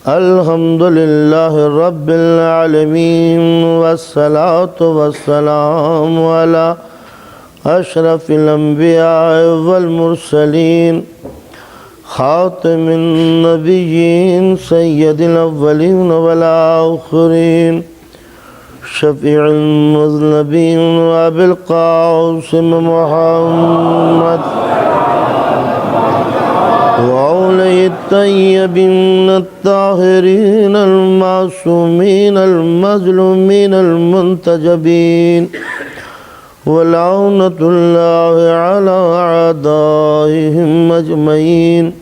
الحمد للہ رب العالمین والصلاة والسلام علی اشرف الانبیاء والمرسلین خاتم النبیین سید الاولین والآخرین شفیع المذنبین وابی القاسم محمد وأولي الطيبين الطاهرين المعصومين المظلومين المنتجبين ولعنة الله على أعدائهم أجمعين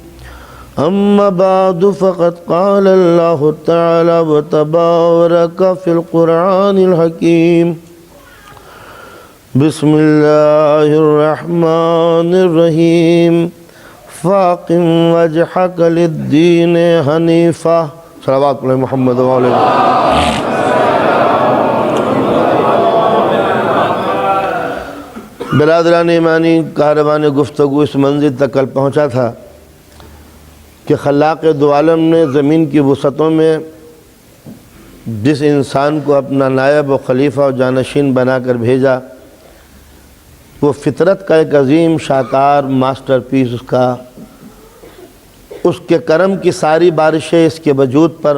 أما بعد فقد قال الله تعالى وتبارك في القرآن الحكيم بسم الله الرحمن الرحيم فاقم وجهك للدين حنیفا صلوات علی محمد وعلیہ برادران ایمانی کاروان گفتگو اس منزل تک کل پہنچا تھا کہ خلاق دو عالم نے زمین کی وسعتوں میں جس انسان کو اپنا نائب و خلیفہ و جانشین بنا کر بھیجا وہ فطرت کا ایک عظیم شاہکار ماسٹر پیس اس کے کرم کی ساری بارشیں اس کے وجود پر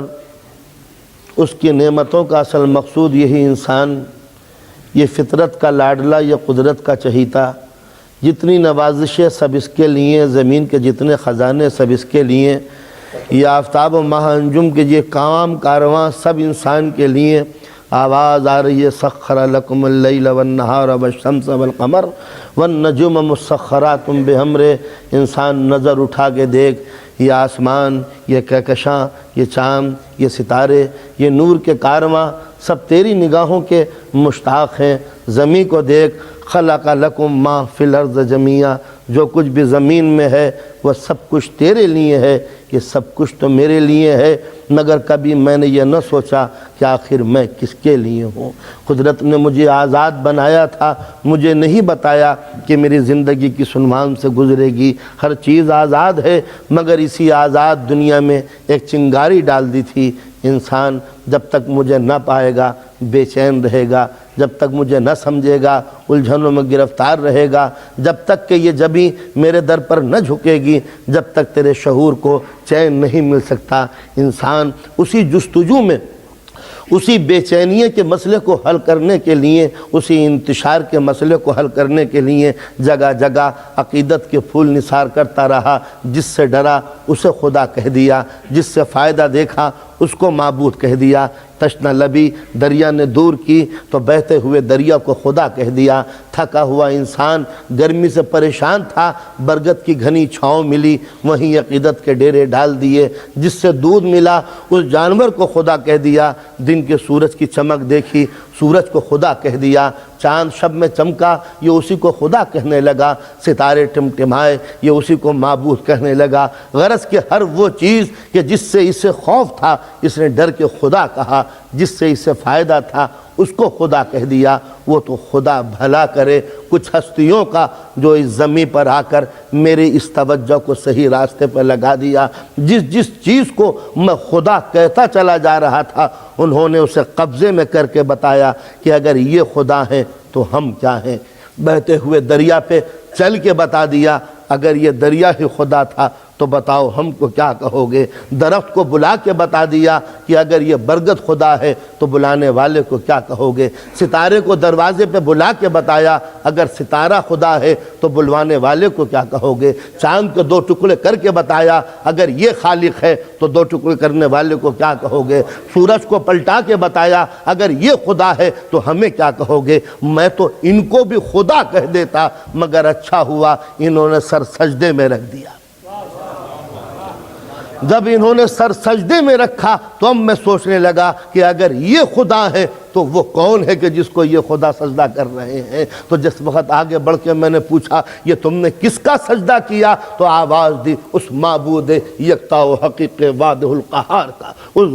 اس کی نعمتوں کا اصل مقصود یہی انسان یہ فطرت کا لاڈلا یہ قدرت کا چہیتا جتنی نوازشیں سب اس کے لیے زمین کے جتنے خزانے سب اس کے لیے یہ آفتاب و ماہ انجم کے یہ کارواں سب انسان کے لیے آواز آ رہی ہے سخر لکم اللیل والنہار والشمس والقمر والنجوم مسخرات بحمر انسان نظر اٹھا کے دیکھ یہ آسمان یہ کہکشاں یہ چاند یہ ستارے یہ نور کے کارواں سب تیری نگاہوں کے مشتاق ہیں زمین کو دیکھ خلق لکم ما فی الارض جمیعا جو کچھ بھی زمین میں ہے وہ سب کچھ تیرے لیے ہے یہ سب کچھ تو میرے لیے ہے مگر کبھی میں نے یہ نہ سوچا کہ آخر میں کس کے لیے ہوں قدرت نے مجھے آزاد بنایا تھا مجھے نہیں بتایا کہ میری زندگی کس عنوان سے گزرے گی ہر چیز آزاد ہے مگر اسی آزاد دنیا میں ایک چنگاری ڈال دی تھی انسان جب تک مجھے نہ پائے گا بے چین رہے گا جب تک مجھے نہ سمجھے گا الجھنوں میں گرفتار رہے گا جب تک کہ یہ جبیں میرے در پر نہ جھکے گی جب تک تیرے شعور کو چین نہیں مل سکتا انسان اسی جستجو میں اسی بے چینی کے مسئلے کو حل کرنے کے لیے اسی انتشار کے مسئلے کو حل کرنے کے لیے جگہ جگہ عقیدت کے پھول نثار کرتا رہا جس سے ڈرا اسے خدا کہہ دیا جس سے فائدہ دیکھا اس کو معبود کہہ دیا تشنہ لبی دریا نے دور کی تو بہتے ہوئے دریا کو خدا کہہ دیا تھکا ہوا انسان گرمی سے پریشان تھا برگد کی گھنی چھاؤں ملی وہیں عقیدت کے ڈیرے ڈال دیے جس سے دودھ ملا اس جانور کو خدا کہہ دیا دن کے سورج کی چمک دیکھی سورج کو خدا کہہ دیا چاند شب میں چمکا یہ اسی کو خدا کہنے لگا ستارے ٹمٹمائے یہ اسی کو معبود کہنے لگا غرض کہ ہر وہ چیز کہ جس سے اسے خوف تھا اس نے ڈر کے خدا کہا جس سے اسے فائدہ تھا اس کو خدا کہہ دیا وہ تو خدا بھلا کرے کچھ ہستیوں کا جو اس زمین پر آ کر میرے اس توجہ کو صحیح راستے پر لگا دیا جس چیز کو میں خدا کہتا چلا جا رہا تھا انہوں نے اسے قبضے میں کر کے بتایا کہ اگر یہ خدا ہیں تو ہم کیا ہیں بہتے ہوئے دریا پہ چل کے بتا دیا اگر یہ دریا ہی خدا تھا تو بتاؤ ہم کو کیا کہو گے درخت کو بلا کے بتا دیا کہ اگر یہ برگد خدا ہے تو بلانے والے کو کیا کہو گے ستارے کو دروازے پہ بلا کے بتایا اگر ستارہ خدا ہے تو بلوانے والے کو کیا کہو گے چاند کو دو ٹکڑے کر کے بتایا اگر یہ خالق ہے تو دو ٹکڑے کرنے والے کو کیا کہو گے سورج کو پلٹا کے بتایا اگر یہ خدا ہے تو ہمیں کیا کہو گے میں تو ان کو بھی خدا کہہ دیتا مگر اچھا ہوا انہوں نے سر سجدے میں رکھ دیا جب انہوں نے سر سجدے میں رکھا تو اب میں سوچنے لگا کہ اگر یہ خدا ہے تو وہ کون ہے کہ جس کو یہ خدا سجدہ کر رہے ہیں؟ تو جس وقت آگے بڑھ کے میں نے پوچھا یہ تم نے کس کا سجدہ کیا، تو آواز دی اس معبود یکتا و حقیق واحد القہار کا، اس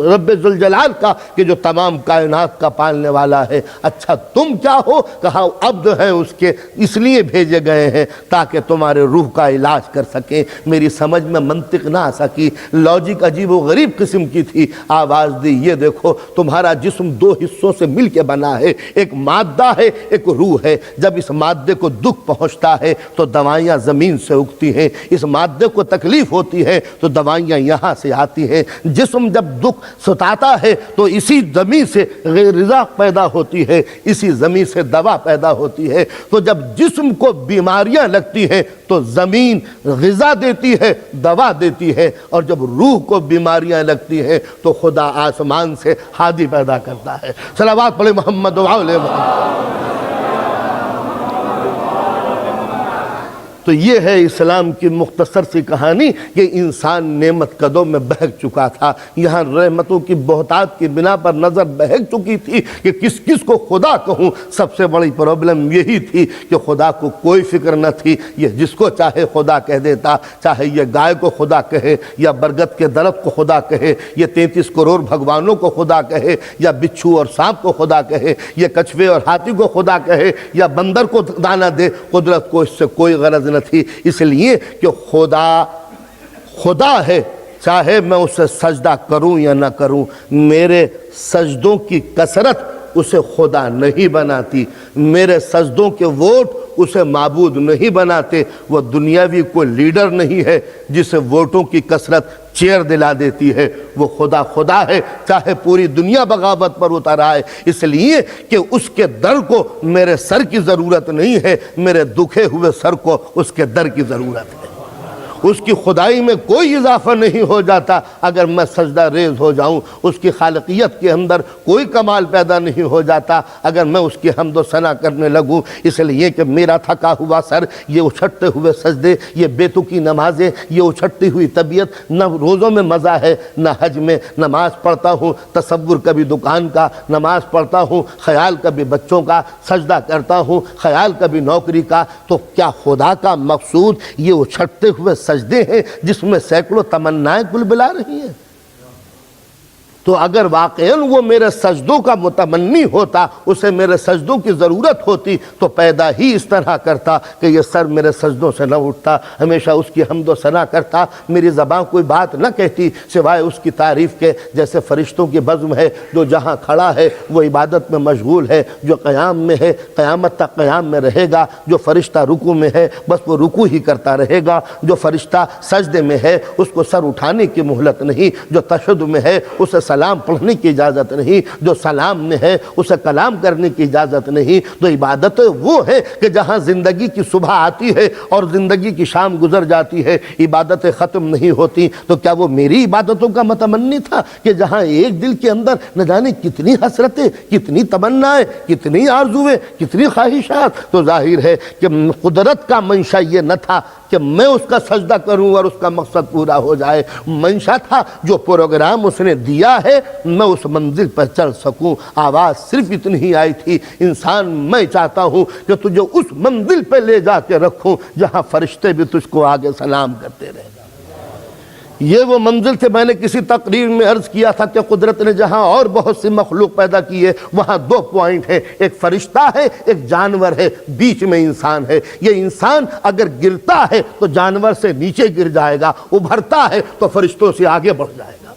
رب ذوالجلال کا کہ جو تمام کائنات کا پالنے والا ہے۔ اچھا تم کیا ہو؟ کہا عبد ہے اس کے، اس لیے بھیجے گئے ہیں تاکہ تمہارے روح کا علاج کر سکیں۔ میری سمجھ میں منطق نہ آ سکی، لاجک عجیب و غریب قسم کی تھی۔ آواز دی یہ دیکھو تمہارا جسم دو حصوں سے مل کے بنا ہے، ایک مادہ ہے ایک روح ہے۔ جب اس مادے کو دکھ پہنچتا ہے تو دوائیاں زمین سے اگتی ہیں، اس مادے کو تکلیف ہوتی ہے تو دوائیاں یہاں سے آتی ہیں۔ جسم جب دکھ ستاتا ہے تو اسی زمین سے غذا پیدا ہوتی ہے، اسی زمین سے دوا پیدا ہوتی ہے۔ تو جب جسم کو بیماریاں لگتی ہیں تو زمین غذا دیتی ہے، دوا دیتی ہے، اور جب روح کو بیماریاں لگتی ہیں تو خدا آسمان سے ہادی پیدا کرتا ہے۔ صلوات پڑھے محمد و آل محمد۔ تو یہ ہے اسلام کی مختصر سی کہانی کہ انسان نعمت قدوں میں بہک چکا تھا، یہاں رحمتوں کی بہتات کی بنا پر نظر بہک چکی تھی کہ کس کس کو خدا کہوں۔ سب سے بڑی پرابلم یہی تھی کہ خدا کو کوئی فکر نہ تھی، یہ جس کو چاہے خدا کہہ دیتا، چاہے یہ گائے کو خدا کہے یا برگد کے درخت کو خدا کہے، یہ 33 کروڑ بھگوانوں کو خدا کہے یا بچھو اور سانپ کو خدا کہے، یہ کچھوے اور ہاتھی کو خدا کہے یا بندر کو دانا دے، قدرت کو اس سے کوئی غرض نہ تھی، اس لیے کہ خدا ہے، چاہے میں اسے سجدہ کروں یا نہ کروں، میرے سجدوں کی کثرت اسے خدا نہیں بناتی، میرے سجدوں کے ووٹ اسے معبود نہیں بناتے۔ وہ دنیاوی کوئی لیڈر نہیں ہے جسے ووٹوں کی کثرت چیئر دلا دیتی ہے، وہ خدا ہے، چاہے پوری دنیا بغاوت پر اتر آئے، اس لیے کہ اس کے در کو میرے سر کی ضرورت نہیں ہے، میرے دکھے ہوئے سر کو اس کے در کی ضرورت ہے۔ اس کی خدائی میں کوئی اضافہ نہیں ہو جاتا اگر میں سجدہ ریز ہو جاؤں، اس کی خالقیت کے اندر کوئی کمال پیدا نہیں ہو جاتا اگر میں اس کی حمد و ثنا کرنے لگوں، اس لیے کہ میرا تھکا ہوا سر، یہ اچھٹتے ہوئے سجدے، یہ بے تکی نمازیں، یہ اچھٹتی ہوئی طبیعت، نہ روزوں میں مزہ ہے نہ حج میں۔ نماز پڑھتا ہوں تصور کبھی دکان کا، نماز پڑھتا ہوں خیال کبھی بچوں کا، سجدہ کرتا ہوں خیال کبھی نوکری کا۔ تو کیا خدا کا مقصود یہ اچھٹتے ہوئے سجدے ہیں جس میں سینکڑوں تمنائیں بلبلا رہی ہیں؟ تو اگر واقعاً وہ میرے سجدوں کا متمنی ہوتا، اسے میرے سجدوں کی ضرورت ہوتی، تو پیدا ہی اس طرح کرتا کہ یہ سر میرے سجدوں سے نہ اٹھتا، ہمیشہ اس کی حمد و ثنا کرتا، میری زبان کوئی بات نہ کہتی سوائے اس کی تعریف کے۔ جیسے فرشتوں کی بزم ہے، جو جہاں کھڑا ہے وہ عبادت میں مشغول ہے، جو قیام میں ہے قیامت تک قیام میں رہے گا، جو فرشتہ رکوع میں ہے بس وہ رکوع ہی کرتا رہے گا، جو فرشتہ سجدے میں ہے اس کو سر اٹھانے کی مہلت نہیں، جو تشہد میں ہے اسے سلام پڑھنے کی اجازت نہیں، جو سلام میں ہے اسے کلام کرنے کی اجازت نہیں۔ تو عبادت وہ ہے کہ جہاں زندگی کی صبح آتی ہے اور زندگی کی شام گزر جاتی ہے، عبادتیں ختم نہیں ہوتی۔ تو کیا وہ میری عبادتوں کا متمنی تھا کہ جہاں ایک دل کے اندر نہ جانے کتنی حسرتیں، کتنی تمنائیں، کتنی آرزویں، کتنی خواہشات؟ تو ظاہر ہے کہ قدرت کا منشا یہ نہ تھا کہ میں اس کا سجدہ کروں اور اس کا مقصد پورا ہو جائے، منشا تھا جو پروگرام اس نے دیا ہے میں اس منزل پر چل سکوں۔ آواز صرف اتنی ہی آئی تھی، انسان میں چاہتا ہوں کہ تجھے اس منزل پہ لے جا کے رکھوں جہاں فرشتے بھی تجھ کو آگے سلام کرتے رہے۔ یہ وہ منزل تھے، میں نے کسی تقریر میں عرض کیا تھا کہ قدرت نے جہاں اور بہت سی مخلوق پیدا کی ہے وہاں دو پوائنٹ ہیں، ایک فرشتہ ہے ایک جانور ہے، بیچ میں انسان ہے۔ یہ انسان اگر گرتا ہے تو جانور سے نیچے گر جائے گا، ابھرتا ہے تو فرشتوں سے آگے بڑھ جائے گا۔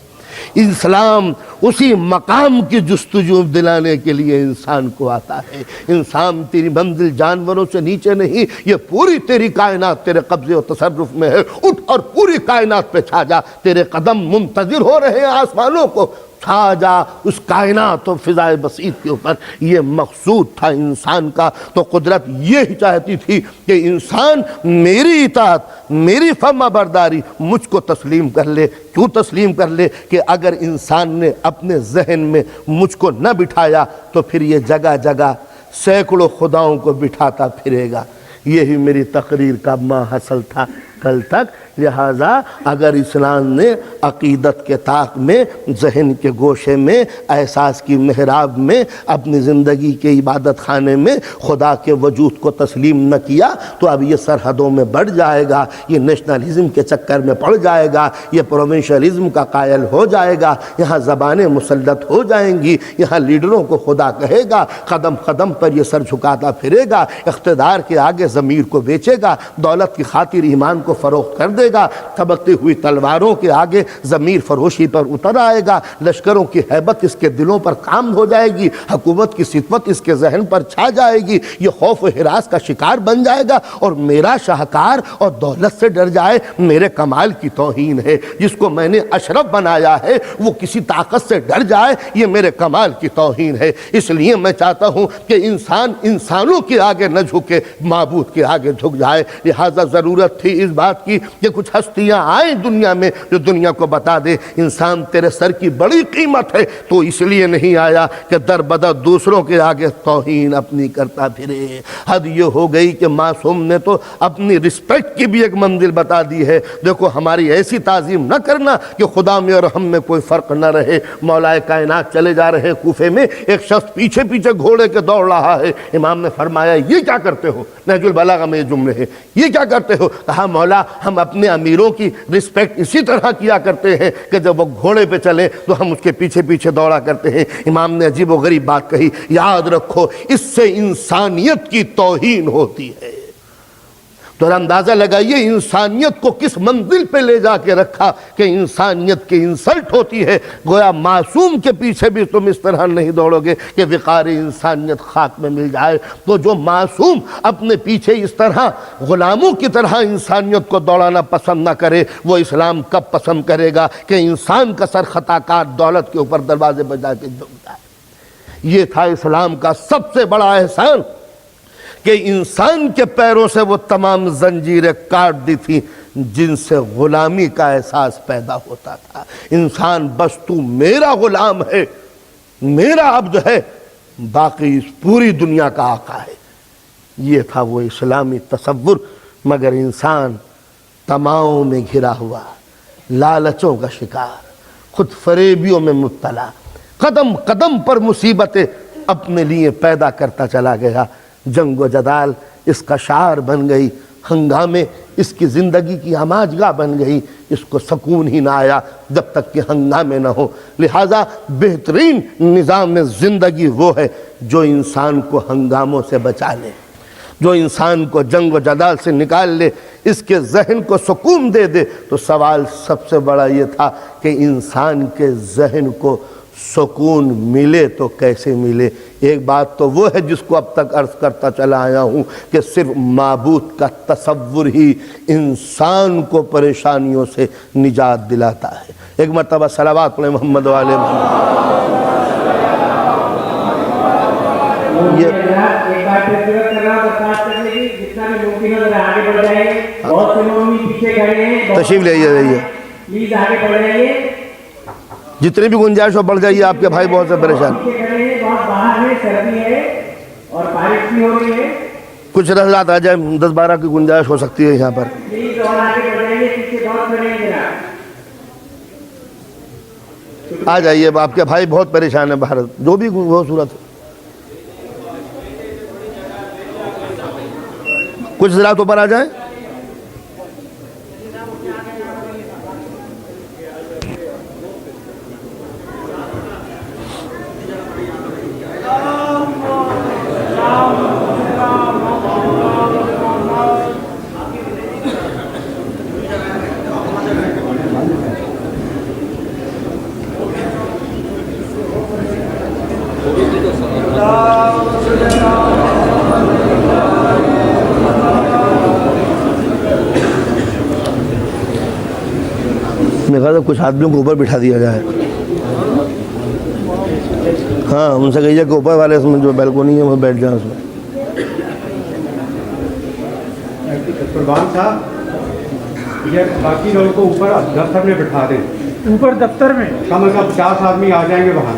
اسلام اسی مقام کی جستجو دلانے کے لیے انسان کو آتا ہے۔ انسان تیری منزل جانوروں سے نیچے نہیں، یہ پوری تیری کائنات تیرے قبضے و تصرف میں ہے، اٹھ اور پوری کائنات پہ چھا جا، تیرے قدم منتظر ہو رہے ہیں آسمانوں کو، چھا جا اس کائنات و فضائے بسیط کے اوپر۔ یہ مقصود تھا انسان کا۔ تو قدرت یہی چاہتی تھی کہ انسان میری اطاعت، میری فرما برداری مجھ کو تسلیم کر لے۔ کیوں تسلیم کر لے؟ کہ اگر انسان نے اپنے ذہن میں مجھ کو نہ بٹھایا تو پھر یہ جگہ جگہ سینکڑوں خداؤں کو بٹھاتا پھرے گا۔ یہی میری تقریر کا ماحصل تھا کل تک لہٰذا اگر اسلام نے عقیدت کے طاق میں، ذہن کے گوشے میں، احساس کی محراب میں، اپنی زندگی کے عبادت خانے میں خدا کے وجود کو تسلیم نہ کیا تو اب یہ سرحدوں میں بڑھ جائے گا، یہ نیشنلزم کے چکر میں پڑ جائے گا، یہ پروونشلزم کا قائل ہو جائے گا، یہاں زبانیں مسلط ہو جائیں گی، یہاں لیڈروں کو خدا کہے گا، قدم قدم پر یہ سر جھکاتا پھرے گا، اقتدار کے آگے ضمیر کو بیچے گا، دولت کی خاطر ایمان کو فروخت کر دے گا، چمکتی ہوئی تلواروں کے آگے ضمیر فروشی پر اتر آئے گا، لشکروں کی ہیبت اس کے دلوں پر کام ہو جائے گی، حکومت کی سطوت اس کے ذہن پر چھا جائے گی، یہ خوف و ہراس کا شکار بن جائے گا، اور میرا شاہکار اور دولت سے ڈر جائے میرے کمال کی توہین ہے، جس کو میں نے اشرف بنایا ہے وہ کسی طاقت سے ڈر جائے یہ میرے کمال کی توہین ہے۔ اس لیے میں چاہتا ہوں کہ انسان انسانوں کے آگے نہ جھکے، معبود کے آگے جھک جائے۔ لہٰذا ضرورت تھی اس بات کی کہ کچھ ہستیاں آئیں دنیا میں جو دنیا کو بتا دے انسان تیرے سر کی بڑی قیمت ہے، تو اس لیے نہیں آیا کہ در بدر دوسروں کے آگے توہین اپنی کرتا پھرے۔ حد یہ ہو گئی کہ معصوم نے تو اپنی رسپیکٹ کی بھی ایک منزل بتا دی ہے، دیکھو ہماری ایسی تعظیم نہ کرنا کہ خدا میں اور ہم میں کوئی فرق نہ رہے۔ مولا کائنات چلے جا رہے کوفے میں، ایک شخص پیچھے پیچھے گھوڑے کے دوڑ رہا ہے، امام نے فرمایا یہ کیا کرتے ہو؟ نہج البلاغہ میں یہ جملے ہیں، یہ کیا کرتے ہو؟ کہا مولا ہم اپنے امیروں کی رسپیکٹ اسی طرح کیا کرتے ہیں کہ جب وہ گھوڑے پہ چلے تو ہم اس کے پیچھے پیچھے دوڑا کرتے ہیں۔ امام نے عجیب و غریب بات کہی، یاد رکھو اس سے انسانیت کی توہین ہوتی ہے۔ تو اندازہ لگائیے انسانیت کو کس منزل پہ لے جا کے رکھا کہ انسانیت کی انسلٹ ہوتی ہے۔ گویا معصوم کے پیچھے بھی تم اس طرح نہیں دوڑو گے کہ وقار انسانیت خاک میں مل جائے، تو جو معصوم اپنے پیچھے اس طرح غلاموں کی طرح انسانیت کو دوڑانا پسند نہ کرے، وہ اسلام کب پسند کرے گا کہ انسان کا سر خطا کار دولت کے اوپر دروازے پر جا کے جھک جائے۔ یہ تھا اسلام کا سب سے بڑا احسان کہ انسان کے پیروں سے وہ تمام زنجیریں کاٹ دی تھی جن سے غلامی کا احساس پیدا ہوتا تھا۔ انسان بس تو میرا غلام ہے، میرا عبد ہے، باقی اس پوری دنیا کا آقا ہے۔ یہ تھا وہ اسلامی تصور، مگر انسان تماؤں میں گھرا ہوا، لالچوں کا شکار، خود فریبیوں میں مبتلا، قدم قدم پر مصیبتیں اپنے لیے پیدا کرتا چلا گیا۔ جنگ و جدال اس کا شعار بن گئی، ہنگامے اس کی زندگی کی ہماجگاہ بن گئی، اس کو سکون ہی نہ آیا جب تک کہ ہنگامے نہ ہو۔ لہٰذا بہترین نظام زندگی وہ ہے جو انسان کو ہنگاموں سے بچا لے، جو انسان کو جنگ و جدال سے نکال لے، اس کے ذہن کو سکون دے دے۔ تو سوال سب سے بڑا یہ تھا کہ انسان کے ذہن کو سکون ملے تو کیسے ملے؟ ایک بات تو وہ ہے جس کو اب تک عرض کرتا چلا آیا ہوں کہ صرف معبود کا تصور ہی انسان کو پریشانیوں سے نجات دلاتا ہے۔ ایک مرتبہ صلوات پڑھیں محمد و آل محمد۔ تشریف لے آئیے، جتنی بھی گنجائش ہو بڑھ جائیے، آپ کے بھائی بہت سے پریشان۔ کچھ رضات آ جائے، 10-12 کی گنجائش ہو سکتی ہے یہاں پر۔ آ جائیے، آپ کے بھائی بہت پریشان ہیں باہر، جو بھی وہ صورت ہے۔ کچھ رضات اوپر آ جائیں۔ میں کہا تھا کچھ آدمیوں کو اوپر بٹھا دیا جائے، ہاں ان سے کہیے کہ اوپر والے اس میں جو بیلکونی ہے وہ بیٹھ جائیں اس میں۔ قربان صاحب یہ باقی لوگوں کو اوپر دفتر میں بٹھا دیں، اوپر دفتر میں کم از کم 50 آدمی آ جائیں گے وہاں۔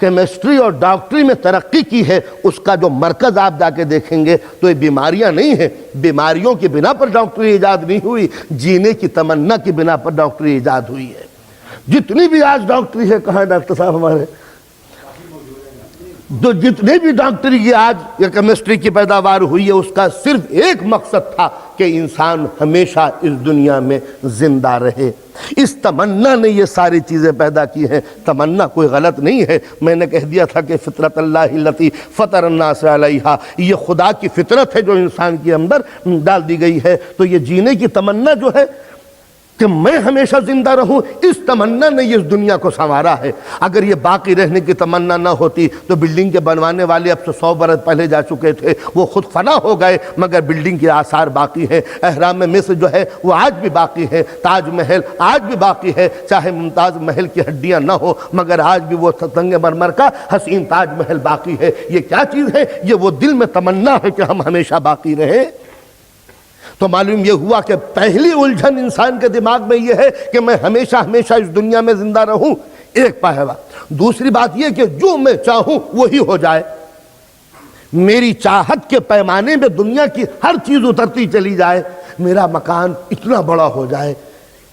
کیمسٹری اور ڈاکٹری میں ترقی کی ہے، اس کا جو مرکز آپ جا کے دیکھیں گے تو یہ بیماریاں نہیں ہیں۔ بیماریوں کی بنا پر ڈاکٹری ایجاد نہیں ہوئی، جینے کی تمنا کی بنا پر ڈاکٹری ایجاد ہوئی ہے۔ جتنی بھی آج ڈاکٹری ہے، کہاں ڈاکٹر صاحب ہمارے، جو جتنے بھی ڈاکٹری کی آج یا کیمسٹری کی پیداوار ہوئی ہے، اس کا صرف ایک مقصد تھا کہ انسان ہمیشہ اس دنیا میں زندہ رہے۔ اس تمنا نے یہ ساری چیزیں پیدا کی ہیں۔ تمنا کوئی غلط نہیں ہے، میں نے کہہ دیا تھا کہ فطرت اللہ التی فطر الناس علیہا، یہ خدا کی فطرت ہے جو انسان کے اندر ڈال دی گئی ہے۔ تو یہ جینے کی تمنا جو ہے کہ میں ہمیشہ زندہ رہوں، اس تمنا نے اس دنیا کو سنوارا ہے۔ اگر یہ باقی رہنے کی تمنا نہ ہوتی تو بلڈنگ کے بنوانے والے اب سے 100 برس پہلے جا چکے تھے، وہ خود فنا ہو گئے، مگر بلڈنگ کے آثار باقی ہیں۔ اہرام مصر جو ہے وہ آج بھی باقی ہے، تاج محل آج بھی باقی ہے، چاہے ممتاز محل کی ہڈیاں نہ ہو مگر آج بھی وہ سنگ مرمر کا حسین تاج محل باقی ہے۔ یہ کیا چیز ہے؟ یہ وہ دل میں تمنا ہے کہ ہم ہمیشہ باقی رہیں۔ تو معلوم یہ ہوا کہ پہلی الجھن انسان کے دماغ میں یہ ہے کہ میں ہمیشہ ہمیشہ اس دنیا میں زندہ رہوں، ایک پہلو۔ دوسری بات یہ کہ جو میں چاہوں وہی ہو جائے، میری چاہت کے پیمانے میں دنیا کی ہر چیز اترتی چلی جائے، میرا مکان اتنا بڑا ہو جائے،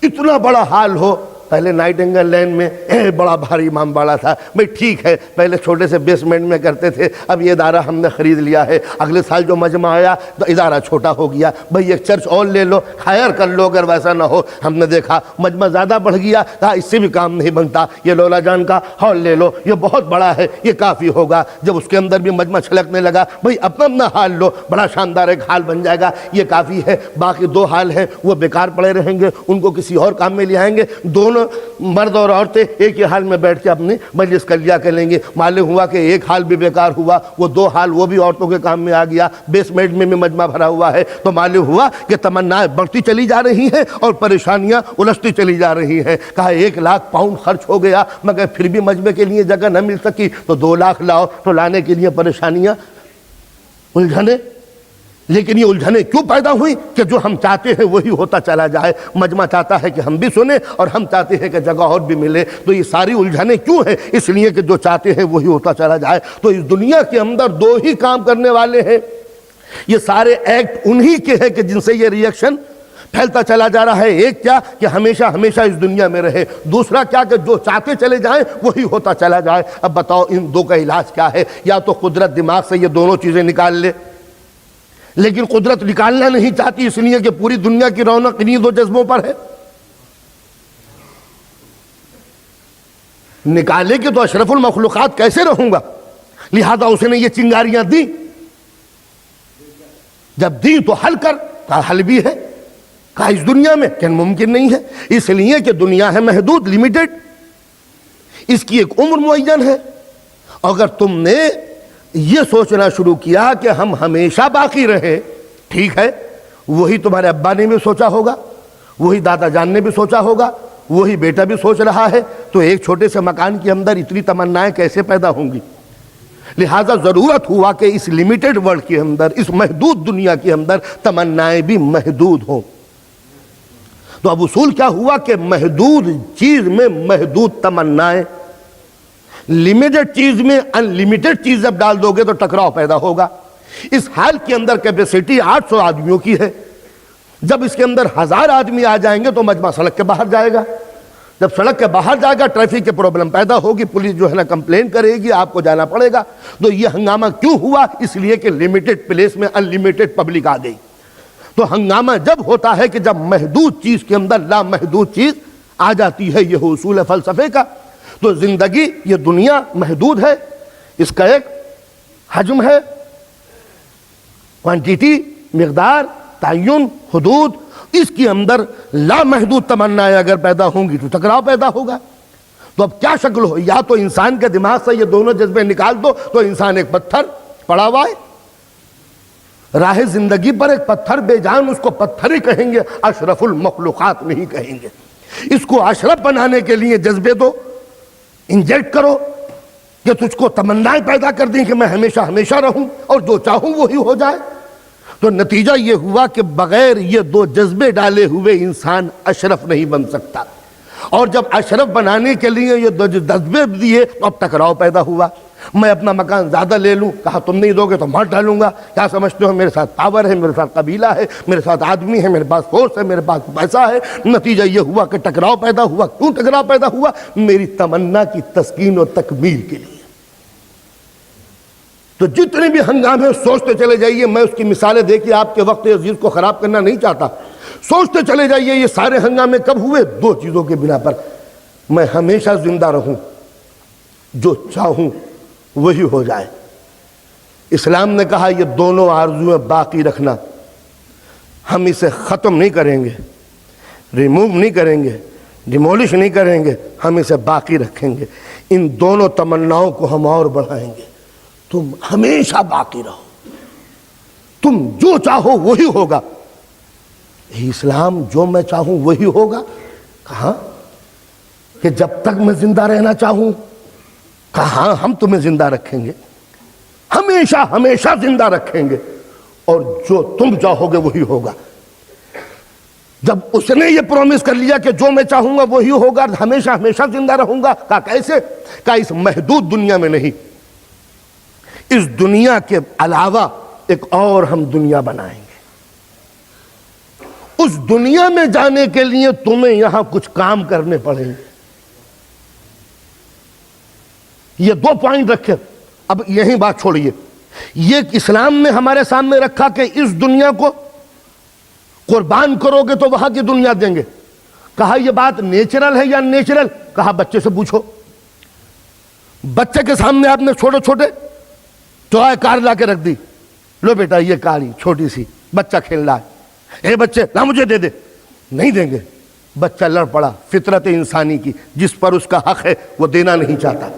اتنا بڑا حال ہو۔ پہلے نائٹنگل لین میں بڑا بھاری امام باڑہ تھا، بھئی ٹھیک ہے، پہلے چھوٹے سے بیسمنٹ میں کرتے تھے، اب یہ ادارہ ہم نے خرید لیا ہے، اگلے سال جو مجمع آیا تو ادارہ چھوٹا ہو گیا، بھئی ایک چرچ اور لے لو، ہائر کر لو، اگر ویسا نہ ہو۔ ہم نے دیکھا مجمع زیادہ بڑھ گیا، کہا اس سے بھی کام نہیں بنتا، یہ لولا جان کا ہال لے لو، یہ بہت بڑا ہے، یہ کافی ہوگا۔ جب اس کے اندر بھی مجمع چھلکنے لگا، بھئی اپنا اپنا ہال لو، بڑا شاندار ایک ہال بن جائے گا، یہ کافی ہے، باقی 2 ہال ہیں وہ بیکار پڑے رہیں گے، ان کو کسی اور کام میں لے آئیں گے، دونوں مرد اور عورتیں ایک ہی حال میں بیٹھ کے اپنی مجلس کر لیا کریں گے۔ معلوم ہوا کہ ایک حال بھی بیکار ہوا، وہ 2 حال وہ بھی عورتوں کے کام میں آ گیا، بیسمنٹ میں بھی مجمع بھرا ہوا ہے۔ تو معلوم ہوا کہ تمنائیں بڑھتی چلی جا رہی ہیں اور پریشانیاں الجھتی چلی جا رہی ہیں۔ کہا 1 لاکھ پاؤنڈ خرچ ہو گیا مگر پھر بھی مجمع کے لیے جگہ نہ مل سکی، تو 2 لاکھ لاؤ، تو لانے کے لیے پریشانیاں، الجھنیں۔ لیکن یہ الجھنیں کیوں پیدا ہوئی؟ کہ جو ہم چاہتے ہیں وہی ہوتا چلا جائے۔ مجمع چاہتا ہے کہ ہم بھی سنیں اور ہم چاہتے ہیں کہ جگہ اور بھی ملے، تو یہ ساری الجھنیں کیوں ہیں؟ اس لیے کہ جو چاہتے ہیں وہی ہوتا چلا جائے۔ تو اس دنیا کے اندر 2 ہی کام کرنے والے ہیں، یہ سارے ایکٹ انہی کے ہیں کہ جن سے یہ ری ایکشن پھیلتا چلا جا رہا ہے۔ ایک کیا کہ ہمیشہ ہمیشہ اس دنیا میں رہے، دوسرا کیا کہ جو چاہتے چلے جائیں وہی ہوتا چلا جائے۔ اب بتاؤ ان 2 کا علاج کیا ہے؟ یا تو قدرت دماغ سے یہ دونوں چیزیں نکال لے، لیکن قدرت نکالنا نہیں چاہتی، اس لیے کہ پوری دنیا کی رونق انہی 2 جذبوں پر ہے۔ نکالے کہ تو اشرف المخلوقات کیسے رہوں گا؟ لہذا اس نے یہ چنگاریاں دی، جب دی تو حل کر، کہا حل بھی ہے، کہا اس دنیا میں کہ ممکن نہیں ہے، اس لیے کہ دنیا ہے محدود، لمیٹڈ، اس کی ایک عمر معین ہے۔ اگر تم نے یہ سوچنا شروع کیا کہ ہم ہمیشہ باقی رہیں، ٹھیک ہے، وہی تمہارے ابا نے بھی سوچا ہوگا، وہی دادا جان نے بھی سوچا ہوگا، وہی بیٹا بھی سوچ رہا ہے، تو ایک چھوٹے سے مکان کے اندر اتنی تمنائیں کیسے پیدا ہوں گی؟ لہٰذا ضرورت ہوا کہ اس لیمیٹڈ ورلڈ کے اندر، اس محدود دنیا کے اندر تمنائیں بھی محدود ہوں۔ تو اب اصول کیا ہوا کہ محدود چیز میں محدود تمنائیں، لمیٹڈ چیز میں ان لمیٹڈ چیز جب ڈال دو گے تو ٹکراؤ پیدا ہوگا۔ اس حال کے اندر کیپیسٹی 800 آدمیوں کی ہے، جب اس کے اندر 1000 آدمی آ جائیں گے تو مجمع سڑک کے باہر جائے گا، جب سڑک کے باہر جائے گا ٹریفک کے پرابلم پیدا ہوگی، پولیس جو ہے نا کمپلین کرے گی، آپ کو جانا پڑے گا۔ تو یہ ہنگامہ کیوں ہوا؟ اس لیے کہ لمیٹڈ پلیس میں ان لمیٹڈ پبلک آ گئی۔ تو ہنگامہ جب ہوتا ہے کہ جب محدود چیز کے اندر لامحدود چیز آ جاتی ہے، یہ اصول ہے فلسفے کا۔ تو زندگی، یہ دنیا محدود ہے، اس کا ایک حجم ہے، کوانٹیٹی، مقدار، تعین، حدود، اس کے اندر لامحدود تمنائیں اگر پیدا ہوں گی تو ٹکراؤ پیدا ہوگا۔ تو اب کیا شکل ہو؟ یا تو انسان کے دماغ سے یہ دونوں جذبے نکال دو تو انسان ایک پتھر پڑا ہوا ہے، راہ زندگی پر ایک پتھر بے جان، اس کو پتھر ہی کہیں گے، اشرف المخلوقات نہیں کہیں گے۔ اس کو اشرف بنانے کے لیے جذبے دو، انجیکٹ کرو کہ تجھ کو تمنائیں پیدا کر دیں کہ میں ہمیشہ ہمیشہ رہوں اور جو چاہوں وہی ہو جائے۔ تو نتیجہ یہ ہوا کہ بغیر یہ 2 جذبے ڈالے ہوئے انسان اشرف نہیں بن سکتا۔ اور جب اشرف بنانے کے لیے یہ جذبے دیے تو اب ٹکراؤ پیدا ہوا. میں اپنا مکان زیادہ لے لوں, کہا تم نہیں دو گے تو مار ڈالوں گا. کیا سمجھتے ہو میرے ساتھ پاور ہے, میرے ساتھ قبیلہ ہے, میرے ساتھ آدمی ہے, میرے پاس فورس ہے, میرے پاس پیسہ ہے. نتیجہ یہ ہوا کہ ٹکراؤ پیدا ہوا. کیوں ٹکراؤ پیدا ہوا؟ میری تمنا کی تسکین و تکمیل کے لیے. تو جتنے بھی ہنگامے سوچتے چلے جائیے, میں اس کی مثالیں دے کے آپ کے وقت عزیز کو خراب کرنا نہیں چاہتا. سوچتے چلے جائیے یہ سارے ہنگامے کب ہوئے؟ دو چیزوں کے بنا پر. میں ہمیشہ زندہ رہوں, جو چاہوں وہی ہو جائے. اسلام نے کہا یہ دونوں آرزویں باقی رکھنا. ہم اسے ختم نہیں کریں گے, ریموو نہیں کریں گے, ڈیمولش نہیں کریں گے, ہم اسے باقی رکھیں گے. ان دونوں تمناؤں کو ہم اور بڑھائیں گے. تم ہمیشہ باقی رہو, تم جو چاہو وہی ہوگا. اسلام جو میں چاہوں وہی ہوگا کہاں؟ کہ جب تک میں زندہ رہنا چاہوں. کہاں ہم تمہیں زندہ رکھیں گے, ہمیشہ ہمیشہ زندہ رکھیں گے. اور جو تم چاہو گے وہی ہوگا. جب اس نے یہ پرومس کر لیا کہ جو میں چاہوں گا وہی ہوگا, ہمیشہ ہمیشہ زندہ رہوں گا, کہا کیسے؟ کہا اس محدود دنیا میں نہیں, اس دنیا کے علاوہ ایک اور ہم دنیا بنائیں گے. اس دنیا میں جانے کے لیے تمہیں یہاں کچھ کام کرنے پڑیں گے. یہ دو پوائنٹ رکھے. اب یہی بات چھوڑیے, یہ اسلام نے ہمارے سامنے رکھا کہ اس دنیا کو قربان کرو گے تو وہاں کی دنیا دیں گے. کہا یہ بات نیچرل ہے یا نیچرل؟ کہا بچے سے پوچھو. بچے کے سامنے آپ نے چھوٹے چھوٹے ٹوائے کار لا کے رکھ دی. لو بیٹا یہ کاری چھوٹی سی, بچہ کھیل رہا ہے. اے بچے لا مجھے دے دے. نہیں دیں گے. بچہ لڑ پڑا. فطرت انسانی کی جس پر اس کا حق ہے وہ دینا نہیں چاہتا.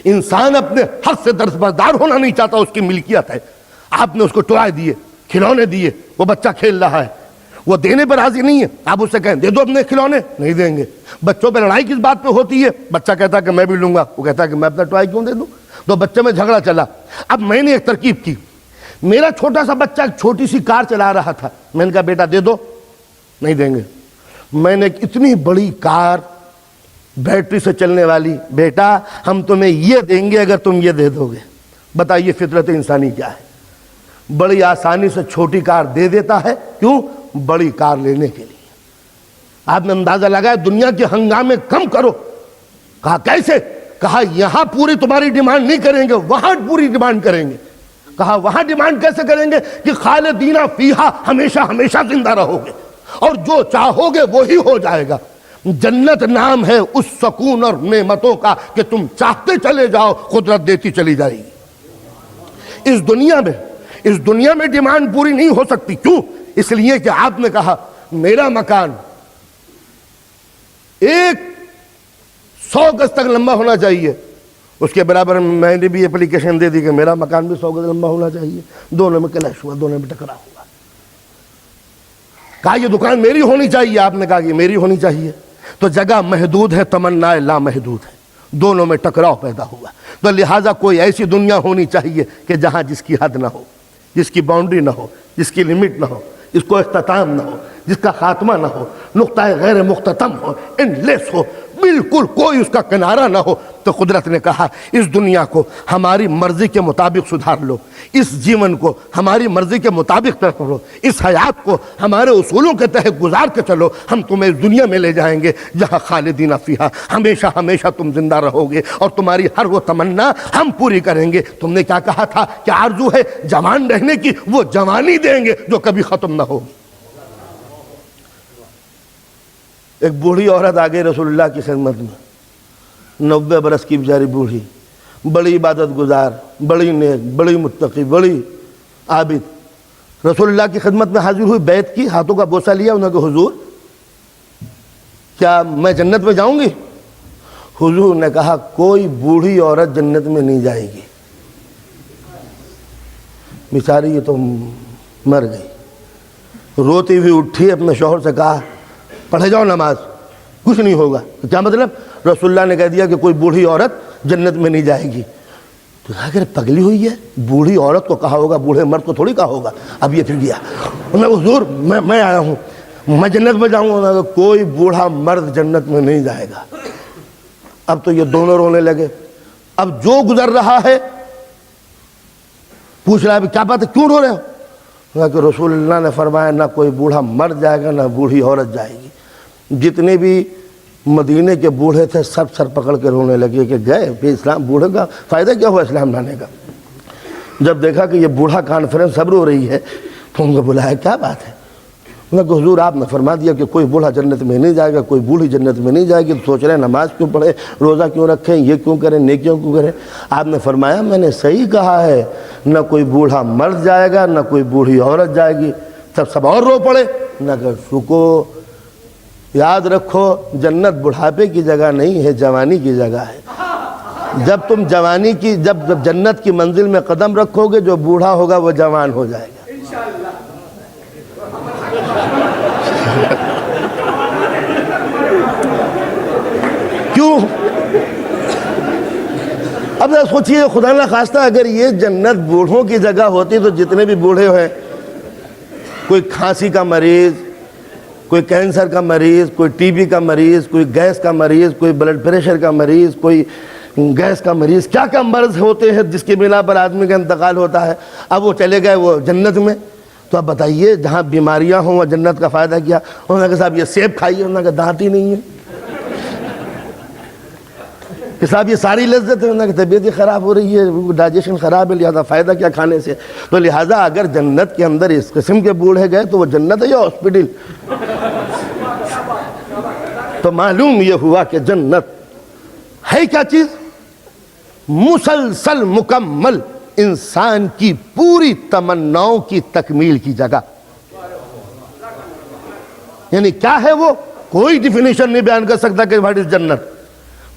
انسان اپنے حق سے دستبردار ہونا نہیں چاہتا, اس کی ملکیت ہے. آپ نے اس کو ٹوائے دیے, کھلونے دیے, وہ بچہ کھیل رہا ہے, وہ دینے پر راضی نہیں ہے. آپ اس سے کہیں دے دو اپنے کھلونے, نہیں دیں گے. بچوں پہ لڑائی کس بات پہ ہوتی ہے؟ بچہ کہتا ہے کہ میں بھی لوں گا, وہ کہتا ہے کہ میں اپنا ٹوائے کیوں دے دوں. تو بچے میں جھگڑا چلا. اب میں نے ایک ترکیب کی. میرا چھوٹا سا بچہ ایک چھوٹی سی کار چلا رہا تھا. میں نے کہا بیٹا دے دو. نہیں دیں گے. میں نے ایک اتنی بڑی کار بیٹری سے چلنے والی, بیٹا ہم تمہیں یہ دیں گے اگر تم یہ دے دو گے. بتائیے فطرت انسانی کیا ہے؟ بڑی آسانی سے چھوٹی کار دے دیتا ہے. کیوں؟ بڑی کار لینے کے لیے. آپ نے اندازہ لگایا دنیا کے ہنگامے کم کرو. کہا کیسے؟ کہا یہاں پوری تمہاری ڈیمانڈ نہیں کریں گے, وہاں پوری ڈیمانڈ کریں گے. کہا وہاں ڈیمانڈ کیسے کریں گے؟ کہ خالدین فیہا, ہمیشہ ہمیشہ زندہ رہو گے, اور جو چاہو گے وہی ہو جائے گا. جنت نام ہے اس سکون اور نعمتوں کا کہ تم چاہتے چلے جاؤ, قدرت دیتی چلی جائے گی. اس دنیا میں ڈیمانڈ پوری نہیں ہو سکتی. کیوں؟ اس لیے کہ آپ نے کہا میرا مکان 100 گز تک لمبا ہونا چاہیے. اس کے برابر میں نے بھی اپلیکیشن دے دی کہ میرا مکان بھی 100 گز لمبا ہونا چاہیے. دونوں میں کلیش ہوا, دونوں میں ٹکرا ہوا. کہا یہ دکان میری ہونی چاہیے. آپ نے کہا کہ میری ہونی چاہیے. تو جگہ محدود ہے, تمنا لامحدود ہے. دونوں میں ٹکراؤ پیدا ہوا. تو لہٰذا کوئی ایسی دنیا ہونی چاہیے کہ جہاں جس کی حد نہ ہو, جس کی باؤنڈری نہ ہو, جس کی لمٹ نہ ہو, جس کو اختتام نہ ہو, جس کا خاتمہ نہ ہو, نقطہ غیر مختتم ہو, انڈلیس ہو, بالکل کوئی اس کا کنارہ نہ ہو. تو قدرت نے کہا اس دنیا کو ہماری مرضی کے مطابق سدھار لو, اس جیون کو ہماری مرضی کے مطابق طے کرو, اس حیات کو ہمارے اصولوں کے تحت گزار کے چلو. ہم تمہیں اس دنیا میں لے جائیں گے جہاں خالدین فیہا, ہمیشہ ہمیشہ تم زندہ رہو گے, اور تمہاری ہر وہ تمنا ہم پوری کریں گے. تم نے کیا کہا تھا کہ آرزو ہے جوان رہنے کی, وہ جوانی دیں گے جو کبھی ختم نہ ہو. ایک بوڑھی عورت آ گئی رسول اللہ کی خدمت میں, 90 برس کی بیچاری بوڑھی, بڑی عبادت گزار, بڑی نیک, بڑی متقی, بڑی عابد. رسول اللہ کی خدمت میں حاضر ہوئی, بیعت کی, ہاتھوں کا بوسہ لیا. انہوں نے کہا حضور کیا میں جنت میں جاؤں گی؟ حضور نے کہا کوئی بوڑھی عورت جنت میں نہیں جائے گی. بیچاری یہ تو مر گئی. روتی ہوئی اٹھی, اپنے شوہر سے کہا پڑھے جاؤ نماز, کچھ نہیں ہوگا. کیا مطلب؟ رسول اللہ نے کہہ دیا کہ کوئی بوڑھی عورت جنت میں نہیں جائے گی. تو کہا کہ پگلی ہوئی ہے, بوڑھی عورت کو کہا ہوگا, بوڑھے مرد کو تھوڑی کہا ہوگا. اب یہ پھر گیا, حضور میں آیا ہوں, میں جنت میں جاؤں گا، کوئی بوڑھا مرد جنت میں نہیں جائے گا۔ اب تو یہ دونوں رونے لگے۔ اب جو گزر رہا ہے پوچھ رہا ہے کیا بات ہے، کیوں رو رہے ہو؟ کہ رسول اللہ نے فرمایا نہ کوئی بوڑھا مرد جائے گا نہ بوڑھی عورت جائے گی۔ جتنے بھی مدینے کے بوڑھے تھے سب سر پکڑ کے رونے لگے کہ گئے بھی اسلام، بوڑھے کا فائدہ کیا ہوا اسلام لانے کا؟ جب دیکھا کہ یہ بوڑھا کانفرنس سب رو رہی ہے تو ان کو بلایا، کیا بات ہے؟ انہوں نے کہا حضور آپ نے فرما دیا کہ کوئی بوڑھا جنت میں نہیں جائے گا، کوئی بوڑھی جنت میں نہیں جائے گی، تو سوچ رہے ہیں نماز کیوں پڑھے، روزہ کیوں رکھیں، یہ کیوں کریں، نیکیوں کیوں کریں؟ آپ نے فرمایا میں نے صحیح کہا ہے، نہ کوئی بوڑھا مرد جائے گا نہ کوئی بوڑھی عورت جائے گی۔ تب سب اور رو پڑے۔ نہ کہ رکو، یاد رکھو جنت بڑھاپے کی جگہ نہیں ہے، جوانی کی جگہ ہے۔ جب تم جوانی کی جب جنت کی منزل میں قدم رکھو گے، جو بوڑھا ہوگا وہ جوان ہو جائے گا۔ کیوں؟ اب سوچئے خدا نہ خواستہ اگر یہ جنت بوڑھوں کی جگہ ہوتی تو جتنے بھی بوڑھے ہوئے، کوئی کھانسی کا مریض، کوئی کینسر کا مریض، کوئی ٹی بی کا مریض، کوئی گیس کا مریض، کوئی بلڈ پریشر کا مریض، کوئی گیس کا مریض، کیا کیا مرض ہوتے ہیں جس کی بنا پر آدمی کا انتقال ہوتا ہے۔ اب وہ چلے گئے وہ جنت میں، تو اب بتائیے جہاں بیماریاں ہوں وہ جنت کا فائدہ کیا؟ انہوں نے کہا صاحب یہ سیب کھائیے، انہوں نے کہا دانت ہی نہیں ہے۔ کہ صاحب یہ ساری لذت ہے، انہوں نے کہا طبیعت ہی خراب ہو رہی ہے، ڈائجیشن خراب ہے، لہذا فائدہ کیا کھانے سے؟ تو لہٰذا اگر جنت کے اندر اس قسم کے بوڑھے گئے تو وہ جنت ہے یا ہاسپٹل؟ تو معلوم یہ ہوا کہ جنت ہے کیا چیز؟ مسلسل مکمل انسان کی پوری تمناؤں کی تکمیل کی جگہ۔ یعنی کیا ہے وہ؟ کوئی ڈیفینیشن نہیں بیان کر سکتا کہ واٹ از جنت۔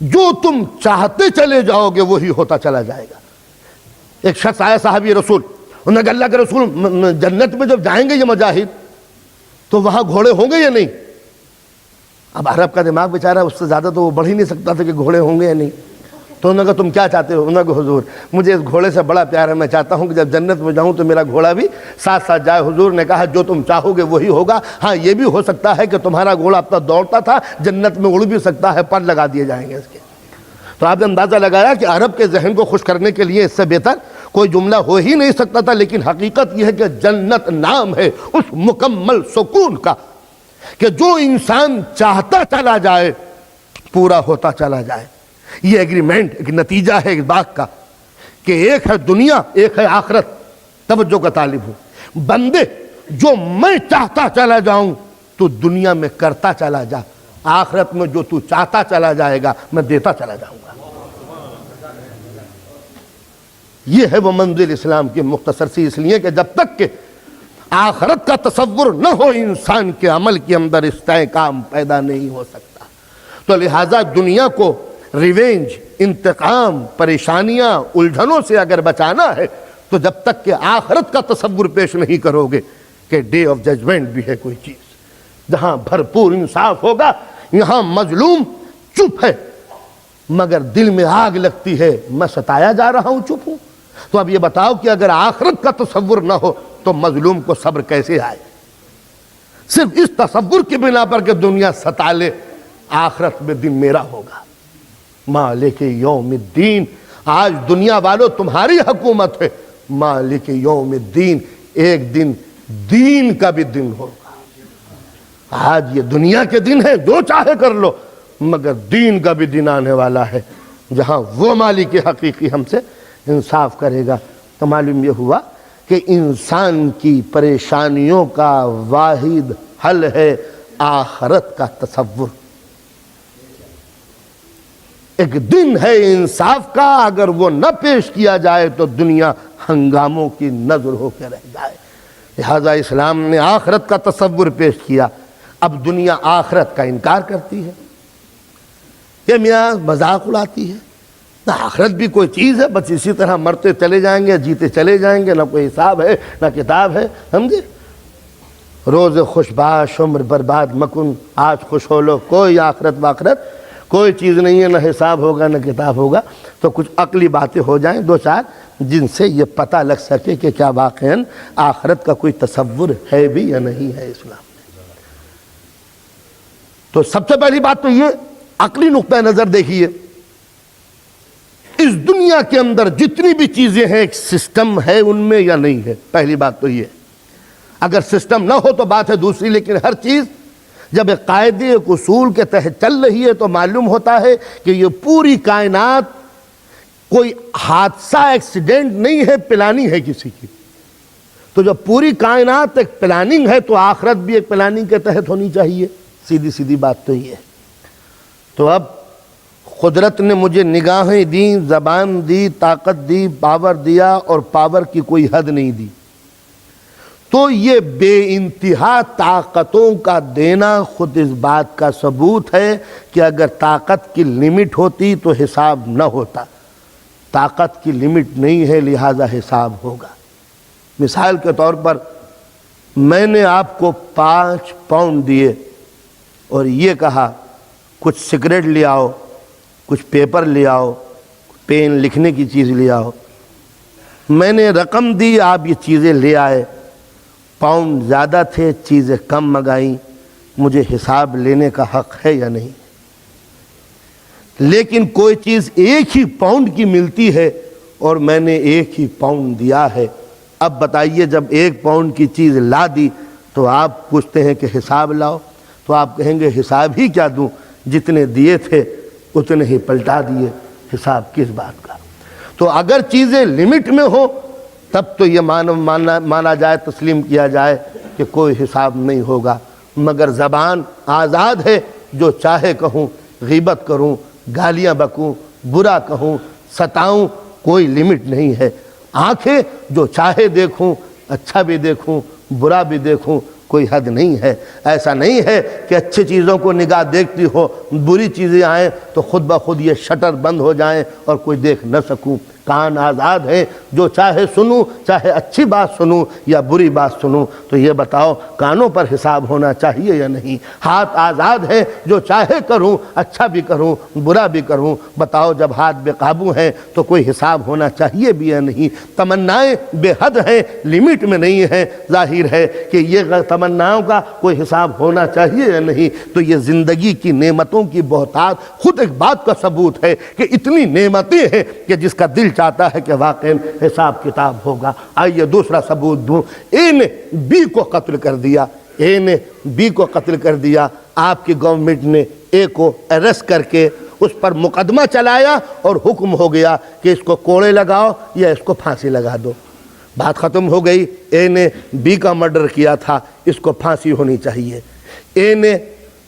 جو تم چاہتے چلے جاؤ گے وہی ہوتا چلا جائے گا۔ ایک شخص آیا صحابی رسول، انہوں نے کہا اللہ کے رسول جنت میں جب جائیں گے یہ مجاہد تو وہاں گھوڑے ہوں گے یا نہیں؟ اب عرب کا دماغ بیچارہ اس سے زیادہ تو وہ بڑھ ہی نہیں سکتا تھا کہ گھوڑے ہوں گے یا نہیں۔ تو انہوں نے کہا تم کیا چاہتے ہو؟ انہوں نے کہا حضور مجھے اس گھوڑے سے بڑا پیار ہے، میں چاہتا ہوں کہ جب جنت میں جاؤں تو میرا گھوڑا بھی ساتھ ساتھ جائے۔ حضور نے کہا جو تم چاہو گے وہی ہوگا، ہاں یہ بھی ہو سکتا ہے کہ تمہارا گھوڑا اب تک دوڑتا تھا جنت میں اڑ بھی سکتا ہے، پر لگا دیے جائیں گے اس کے۔ تو آپ نے اندازہ لگایا کہ عرب کے ذہن کو خوش کرنے کے لیے اس سے بہتر کوئی جملہ ہو ہی نہیں سکتا تھا۔ لیکن حقیقت یہ ہے کہ جنت نام ہے اس مکمل سکون کا کہ جو انسان چاہتا چلا جائے پورا ہوتا چلا جائے۔ یہ ایگریمنٹ ایک نتیجہ ہے اس بات کا کہ ایک ہے دنیا ایک ہے آخرت۔ توجہ کا طالب ہوں، بندے جو میں چاہتا چلا جاؤں تو دنیا میں کرتا چلا جا، آخرت میں جو تو چاہتا چلا جائے گا میں دیتا چلا جاؤں گا۔ یہ ہے وہ منزل اسلام کی مختصر سی، اس لیے کہ جب تک کہ آخرت کا تصور نہ ہو انسان کے عمل کے اندر استحکام پیدا نہیں ہو سکتا۔ تو لہٰذا دنیا کو ریونج، انتقام، پریشانیاں، الجھنوں سے اگر بچانا ہے تو جب تک کہ آخرت کا تصور پیش نہیں کرو گے کہ ڈے آف ججمنٹ بھی ہے کوئی چیز جہاں بھرپور انصاف ہوگا، یہاں مظلوم چپ ہے مگر دل میں آگ لگتی ہے، میں ستایا جا رہا ہوں چپ ہوں۔ تو اب یہ بتاؤ کہ اگر آخرت کا تصور نہ ہو تو مظلوم کو صبر کیسے آئے؟ صرف اس تصور کی بنا پر کہ دنیا ستا لے، آخرت میں دن میرا ہوگا۔ مالک یوم الدین، آج دنیا والوں تمہاری حکومت ہے، مالک یوم الدین، ایک دن دین کا بھی دن ہوگا۔ آج یہ دنیا کے دن ہے جو چاہے کر لو، مگر دین کا بھی دن آنے والا ہے جہاں وہ مالک حقیقی ہم سے انصاف کرے گا۔ تو معلوم یہ ہوا کہ انسان کی پریشانیوں کا واحد حل ہے آخرت کا تصور۔ ایک دن ہے انصاف کا، اگر وہ نہ پیش کیا جائے تو دنیا ہنگاموں کی نظر ہو کے رہ جائے۔ لہذا اسلام نے آخرت کا تصور پیش کیا۔ اب دنیا آخرت کا انکار کرتی ہے، یہ میاں مذاق اڑاتی ہے، نہ آخرت بھی کوئی چیز ہے، بس اسی طرح مرتے چلے جائیں گے جیتے چلے جائیں گے، نہ کوئی حساب ہے نہ کتاب ہے، سمجھے؟ روز خوش باش عمر برباد مکن، آج خوش ہو لو، کوئی آخرت واخرت کوئی چیز نہیں ہے، نہ حساب ہوگا نہ کتاب ہوگا۔ تو کچھ عقلی باتیں ہو جائیں دو چار جن سے یہ پتہ لگ سکے کہ کیا واقعاً آخرت کا کوئی تصور ہے بھی یا نہیں ہے اسلام میں۔ تو سب سے پہلی بات تو یہ عقلی نقطہ نظر دیکھیے، اس دنیا کے اندر جتنی بھی چیزیں ہیں ایک سسٹم ہے ان میں یا نہیں ہے؟ پہلی بات تو یہ، اگر سسٹم نہ ہو تو بات ہے دوسری، لیکن ہر چیز جب ایک قاعدے ایک اصول کے تحت چل رہی ہے تو معلوم ہوتا ہے کہ یہ پوری کائنات کوئی حادثہ ایکسیڈنٹ نہیں ہے، پلاننگ ہے کسی کی۔ تو جب پوری کائنات ایک پلاننگ ہے تو آخرت بھی ایک پلاننگ کے تحت ہونی چاہیے، سیدھی سیدھی بات تو یہ ہے۔ تو اب قدرت نے مجھے نگاہیں دیں، زبان دی، طاقت دی، پاور دیا، اور پاور کی کوئی حد نہیں دی، تو یہ بے انتہا طاقتوں کا دینا خود اس بات کا ثبوت ہے کہ اگر طاقت کی لمٹ ہوتی تو حساب نہ ہوتا۔ طاقت کی لمٹ نہیں ہے، لہذا حساب ہوگا۔ مثال کے طور پر میں نے آپ کو 5 پاؤنڈ دیے اور یہ کہا کچھ سگریٹ لے آؤ، کچھ پیپر لے آؤ، پین لکھنے کی چیز لے آؤ۔ میں نے رقم دی، آپ یہ چیزیں لے آئے، پاؤنڈ زیادہ تھے، چیزیں کم منگائیں، مجھے حساب لینے کا حق ہے یا نہیں؟ لیکن کوئی چیز 1 ہی پاؤنڈ کی ملتی ہے اور میں نے 1 ہی پاؤنڈ دیا ہے، اب بتائیے جب 1 پاؤنڈ کی چیز لا دی تو آپ پوچھتے ہیں کہ حساب لاؤ، تو آپ کہیں گے حساب ہی کیا دوں، جتنے دیے تھے اتنے ہی پلٹا دیے، حساب کس بات کا؟ تو اگر چیزیں لمٹ میں ہو تب تو یہ مانا جائے، تسلیم کیا جائے کہ کوئی حساب نہیں ہوگا، مگر زبان آزاد ہے، جو چاہے کہوں، غیبت کروں، گالیاں بکوں، برا کہوں، ستاؤں، کوئی لمٹ نہیں ہے۔ آنکھیں جو چاہے دیکھوں، اچھا بھی دیکھوں، برا بھی دیکھوں، کوئی حد نہیں ہے۔ ایسا نہیں ہے کہ اچھی چیزوں کو نگاہ دیکھتی ہو، بری چیزیں آئیں تو خود بخود یہ شٹر بند ہو جائیں اور کوئی دیکھ نہ سکوں۔ کان آزاد ہے، جو چاہے سنوں، چاہے اچھی بات سنوں یا بری بات سنوں۔ تو یہ بتاؤ کانوں پر حساب ہونا چاہیے یا نہیں؟ ہاتھ آزاد ہے، جو چاہے کروں، اچھا بھی کروں، برا بھی کروں۔ بتاؤ جب ہاتھ بے قابو ہیں تو کوئی حساب ہونا چاہیے بھی یا نہیں؟ تمنائیں بے حد ہیں، لمٹ میں نہیں ہیں، ظاہر ہے کہ یہ تمناؤں کا کوئی حساب ہونا چاہیے یا نہیں؟ تو یہ زندگی کی نعمتوں کی بہتات خود ایک بات کا ثبوت ہے کہ اتنی نعمتیں ہیں کہ جس کا دل چاہتا ہے کہ واقعی حساب کتاب ہوگا۔ آئیے دوسرا ثبوت دوں۔ اے نے بی کو قتل کر دیا، اے نے بی کو قتل کر دیا، آپ کی گورنمنٹ نے اے کو اریسٹ کر کے اس پر مقدمہ چلایا اور حکم ہو گیا کہ اس کو کوڑے لگاؤ یا اس کو پھانسی لگا دو۔ بات ختم ہو گئی۔ اے نے بی کا مرڈر کیا تھا، اس کو پھانسی ہونی چاہیے۔ اے نے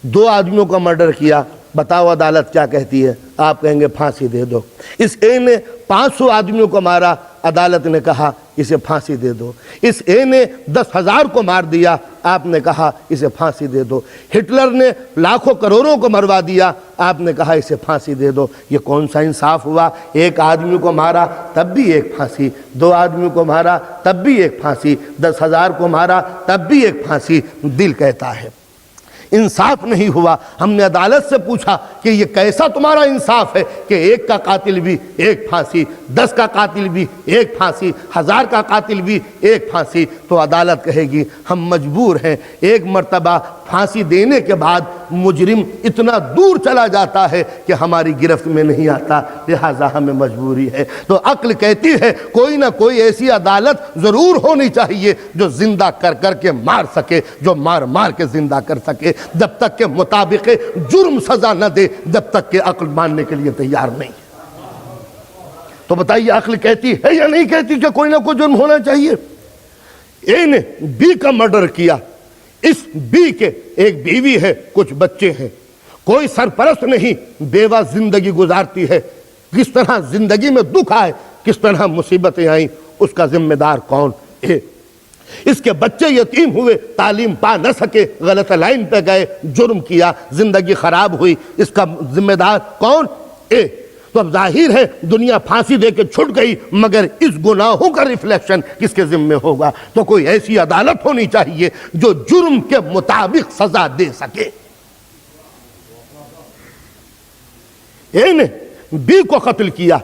2 آدمیوں کا مرڈر کیا، بتاؤ عدالت کیا کہتی ہے؟ آپ کہیں گے پھانسی دے دو۔ اس اے نے 500 آدمیوں کو مارا، عدالت نے کہا اسے پھانسی دے دو۔ اس اے نے 10,000 کو مار دیا، آپ نے کہا اسے پھانسی دے دو۔ ہٹلر نے لاکھوں کروڑوں کو مروا دیا، آپ نے کہا اسے پھانسی دے دو۔ یہ کون سا انصاف ہوا؟ 1 آدمی کو مارا تب بھی 1 پھانسی، 2 آدمیوں کو مارا تب بھی 1 پھانسی، 10,000 کو مارا تب بھی 1 پھانسی۔ دل کہتا ہے انصاف نہیں ہوا۔ ہم نے عدالت سے پوچھا کہ یہ کیسا تمہارا انصاف ہے کہ 1 کا قاتل بھی 1 پھانسی، 10 کا قاتل بھی 1 پھانسی، 1000 کا قاتل بھی 1 پھانسی؟ تو عدالت کہے گی ہم مجبور ہیں، 1 مرتبہ پھانسی دینے کے بعد مجرم اتنا دور چلا جاتا ہے کہ ہماری گرفت میں نہیں آتا، لہٰذا ہمیں مجبوری ہے۔ تو عقل کہتی ہے کوئی نہ کوئی ایسی عدالت ضرور ہونی چاہیے جو زندہ کر کر کے مار سکے، جو مار مار کے زندہ کر سکے، جب تک کہ مطابق جرم سزا نہ دے، جب تک کہ عقل ماننے کے لیے تیار نہیں۔ تو بتائیے عقل کہتی ہے یا نہیں کہتی کہ کوئی نہ کوئی جرم ہونا چاہیے؟ اے نے بی کا مرڈر کیا، اس بی کے ایک بیوی ہے، کچھ بچے ہیں، کوئی سرپرست نہیں، بیوہ زندگی گزارتی ہے۔ کس طرح زندگی میں دکھ آئے، کس طرح مصیبتیں آئیں، اس کا ذمہ دار کون؟ اے۔ اس کے بچے یتیم ہوئے، تعلیم پا نہ سکے، غلط لائن پہ گئے، جرم کیا، زندگی خراب ہوئی، اس کا ذمہ دار کون؟ اے۔ تو اب ظاہر ہے دنیا پھانسی دے کے چھٹ گئی، مگر اس گناہوں کا ریفلیکشن کس کے ذمہ ہوگا؟ تو کوئی ایسی عدالت ہونی چاہیے جو جرم کے مطابق سزا دے سکے۔ اے نے بی کو قتل کیا،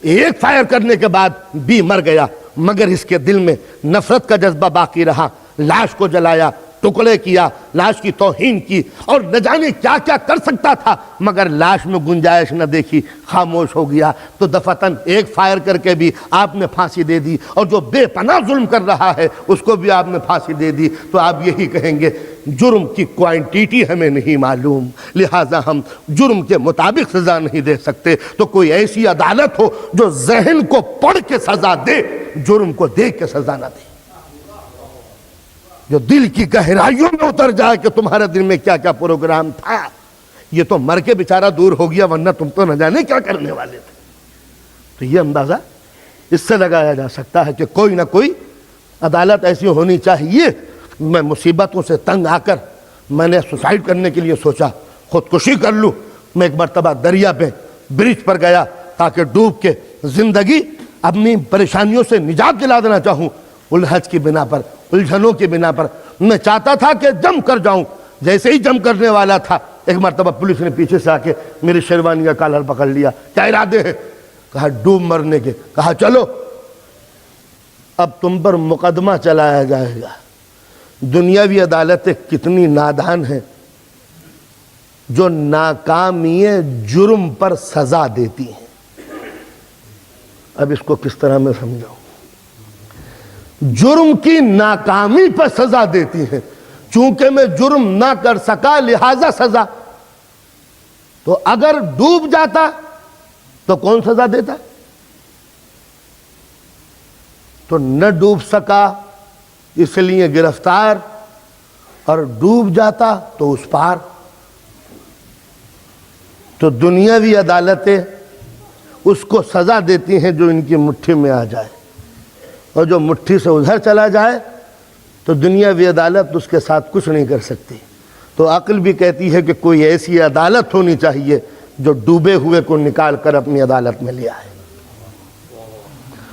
1 فائر کرنے کے بعد بی مر گیا، مگر اس کے دل میں نفرت کا جذبہ باقی رہا، لاش کو جلایا، ٹکڑے کیا، لاش کی توہین کی، اور نہ جانے کیا کیا کر سکتا تھا، مگر لاش میں گنجائش نہ دیکھی، خاموش ہو گیا، تو دفعتاً ایک فائر کر کے بھی آپ نے پھانسی دے دی، اور جو بے پناہ ظلم کر رہا ہے اس کو بھی آپ نے پھانسی دے دی، تو آپ یہی کہیں گے جرم کی کوانٹیٹی ہمیں نہیں معلوم، لہٰذا ہم جرم کے مطابق سزا نہیں دے سکتے۔ تو کوئی ایسی عدالت ہو جو ذہن کو پڑھ کے سزا دے، جرم کو دیکھ کے سزا نہ دے، جو دل کی گہرائیوں میں اتر جائے کہ تمہارے دل میں کیا کیا پروگرام تھا۔ یہ تو مر کے بیچارہ دور ہو گیا، ورنہ تم تو نہ جانے کیا کرنے والے تھے۔ تو یہ اندازہ اس سے لگایا جا سکتا ہے کہ کوئی نہ کوئی عدالت ایسی ہونی چاہیے۔ میں مصیبتوں سے تنگ آ کر میں نے سوسائڈ کرنے کے لیے سوچا، خودکشی کر لوں۔ میں ایک مرتبہ دریا پہ برج پر گیا تاکہ ڈوب کے زندگی اپنی پریشانیوں سے نجات دلا دینا چاہوں، الجھن کی بنا پر، الجھنوں کی بنا پر میں چاہتا تھا کہ جم کر جاؤں۔ جیسے ہی جم کرنے والا تھا، ایک مرتبہ پولیس نے پیچھے سے آ کے میری شیروانی کا کالر پکڑ لیا۔ کیا ارادے ہیں؟ کہا ڈوب مرنے کے۔ کہا چلو اب تم پر مقدمہ چلایا جائے گا۔ دنیاوی عدالتیں کتنی نادان ہیں جو ناکامی جرم پر سزا دیتی ہیں۔ اب اس کو کس طرح میں سمجھاؤں؟ جرم کی ناکامی پر سزا دیتی ہیں، چونکہ میں جرم نہ کر سکا لہذا سزا۔ تو اگر ڈوب جاتا تو کون سزا دیتا؟ تو نہ ڈوب سکا اس لیے گرفتار، اور ڈوب جاتا تو اس پار۔ تو دنیاوی عدالتیں اس کو سزا دیتی ہیں جو ان کی مٹھی میں آ جائے، اور جو مٹھی سے ادھر چلا جائے تو دنیاوی عدالت اس کے ساتھ کچھ نہیں کر سکتی۔ تو عقل بھی کہتی ہے کہ کوئی ایسی عدالت ہونی چاہیے جو ڈوبے ہوئے کو نکال کر اپنی عدالت میں لے آئے۔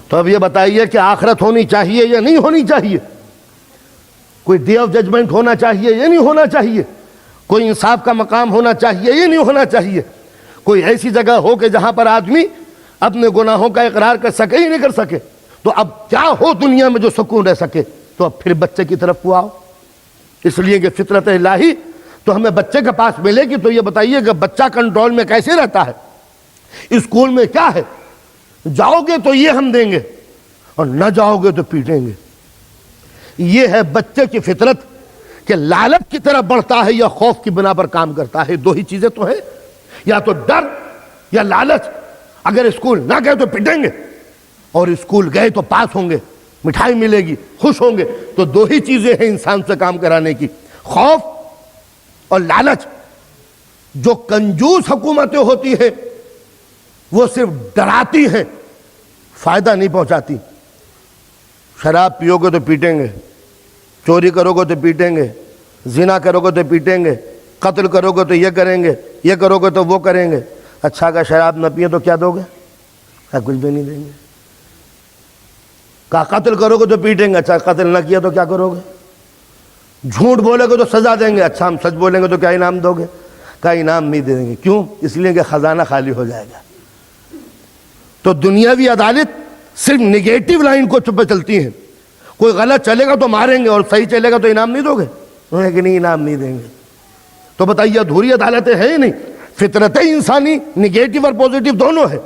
تو اب یہ بتائیے کہ آخرت ہونی چاہیے یا نہیں ہونی چاہیے؟ کوئی ڈے آف ججمنٹ ہونا چاہیے یا نہیں ہونا چاہیے؟ کوئی انصاف کا مقام ہونا چاہیے یا نہیں ہونا چاہیے؟ کوئی ایسی جگہ ہو کہ جہاں پر آدمی اپنے گناہوں کا اقرار کر سکے ہی نہیں کر سکے؟ تو اب کیا ہو دنیا میں جو سکون رہ سکے؟ تو اب پھر بچے کی طرف کو آؤ، اس لیے کہ فطرت الہی تو ہمیں بچے کے پاس ملے گی۔ تو یہ بتائیے کہ بچہ کنٹرول میں کیسے رہتا ہے؟ اسکول میں کیا ہے؟ جاؤ گے تو یہ ہم دیں گے، اور نہ جاؤ گے تو پیٹیں گے۔ یہ ہے بچے کی فطرت کہ لالچ کی طرف بڑھتا ہے یا خوف کی بنا پر کام کرتا ہے۔ دو ہی چیزیں تو ہیں، یا تو ڈر یا لالچ۔ اگر اسکول نہ گئے تو پٹیں گے، اور اسکول گئے تو پاس ہوں گے، مٹھائی ملے گی، خوش ہوں گے۔ تو دو ہی چیزیں ہیں انسان سے کام کرانے کی، خوف اور لالچ۔ جو کنجوس حکومتیں ہوتی ہیں وہ صرف ڈراتی ہیں، فائدہ نہیں پہنچاتی۔ شراب پیو گے تو پیٹیں گے، چوری کرو گے تو پیٹیں گے، زنا کرو گے تو پیٹیں گے، قتل کرو گے تو یہ کریں گے، یہ کرو گے تو وہ کریں گے۔ اچھا اگر شراب نہ پیے تو کیا دو گے؟ کچھ بھی نہیں دیں گے۔ کہا قتل کرو گے تو پیٹیں گے، اچھا قتل نہ کیا تو کیا کرو گے؟ جھوٹ بولے گے تو سزا دیں گے، اچھا ہم سچ بولیں گے تو کیا انعام دو گے؟ کہا انعام نہیں دیں گے۔ کیوں؟ اس لیے کہ خزانہ خالی ہو جائے گا۔ تو دنیاوی عدالت صرف نگیٹو لائن کو چپے چلتی ہیں۔ کوئی غلط چلے گا تو ماریں گے، اور صحیح چلے گا تو انعام نہیں دو گے؟ انہوں نے کہ نہیں انعام نہیں دیں گے۔ تو بتائیے ادھوری عدالتیں ہیں ہی نہیں۔ فطرت انسانی نگیٹو اور پوزیٹو دونوں ہے۔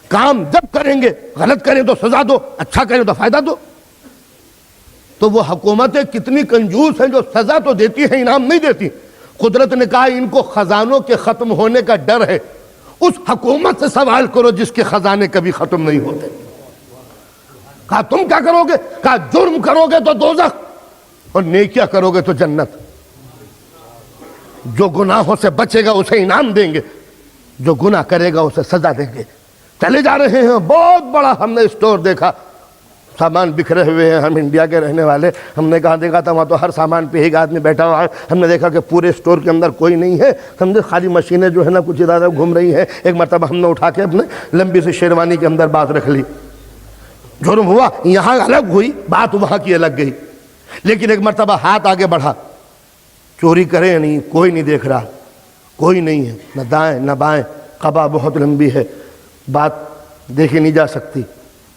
کام جب کریں گے، غلط کریں تو سزا دو، اچھا کریں تو فائدہ دو۔ تو وہ حکومتیں کتنی کنجوس ہیں جو سزا تو دیتی ہیں، انعام نہیں دیتی۔ قدرت نے کہا ان کو خزانوں کے ختم ہونے کا ڈر ہے۔ اس حکومت سے سوال کرو جس کے خزانے کبھی ختم نہیں ہوتے۔ کہا تم کیا کرو گے؟ کہا جرم کرو گے تو دوزخ، اور نیکیاں کرو گے تو جنت۔ جو گناہوں سے بچے گا اسے انعام دیں گے، جو گناہ کرے گا اسے سزا دیں گے۔ چلے جا رہے ہیں، بہت بڑا ہم نے اسٹور دیکھا، سامان بکھرے ہوئے ہیں۔ ہم انڈیا کے رہنے والے، ہم نے کہاں دیکھا تھا وہاں تو ہر سامان پہ ایک آدمی بیٹھا ہوا ہے۔ ہم نے دیکھا کہ پورے اسٹور کے اندر کوئی نہیں ہے، سمجھے خالی مشینیں جو ہے نا کچھ ادھر گھوم رہی ہیں۔ ایک مرتبہ ہم نے اٹھا کے اپنے لمبی سی شیروانی کے اندر بات رکھ لی۔ جرم ہوا یہاں الگ ہوئی، بات وہاں کی الگ گئی۔ لیکن ایک مرتبہ ہاتھ آگے بڑھا، چوری کرے نہیں، کوئی نہیں دیکھ رہا، کوئی نہیں ہے، نہ دائیں نہ بائیں، قبا بہت لمبی ہے، بات دیکھی نہیں جا سکتی،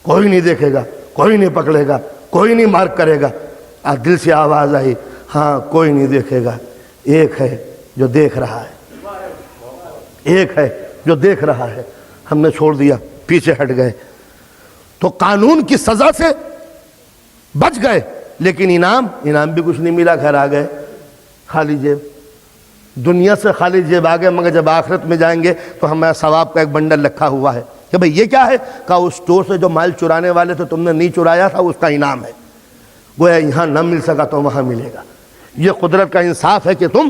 کوئی نہیں دیکھے گا، کوئی نہیں پکڑے گا، کوئی نہیں مارک کرے گا۔ دل سے آواز آئی، ہاں کوئی نہیں دیکھے گا، ایک ہے جو دیکھ رہا ہے، ایک ہے جو دیکھ رہا ہے، ہم نے چھوڑ دیا، پیچھے ہٹ گئے تو قانون کی سزا سے بچ گئے، لیکن انعام بھی کچھ نہیں ملا، گھر آ گئے خالی جیب، دنیا سے خالی جیب آ گئے، مگر جب آخرت میں جائیں گے تو ہمارا ثواب کا ایک بنڈل رکھا ہوا ہے کہ بھئی یہ کیا ہے؟ کہا اس اسٹور سے جو مال چرانے والے تھے تم نے نہیں چرایا تھا، اس کا انعام ہے، گویا یہاں نہ مل سکا تو وہاں ملے گا۔ یہ قدرت کا انصاف ہے کہ تم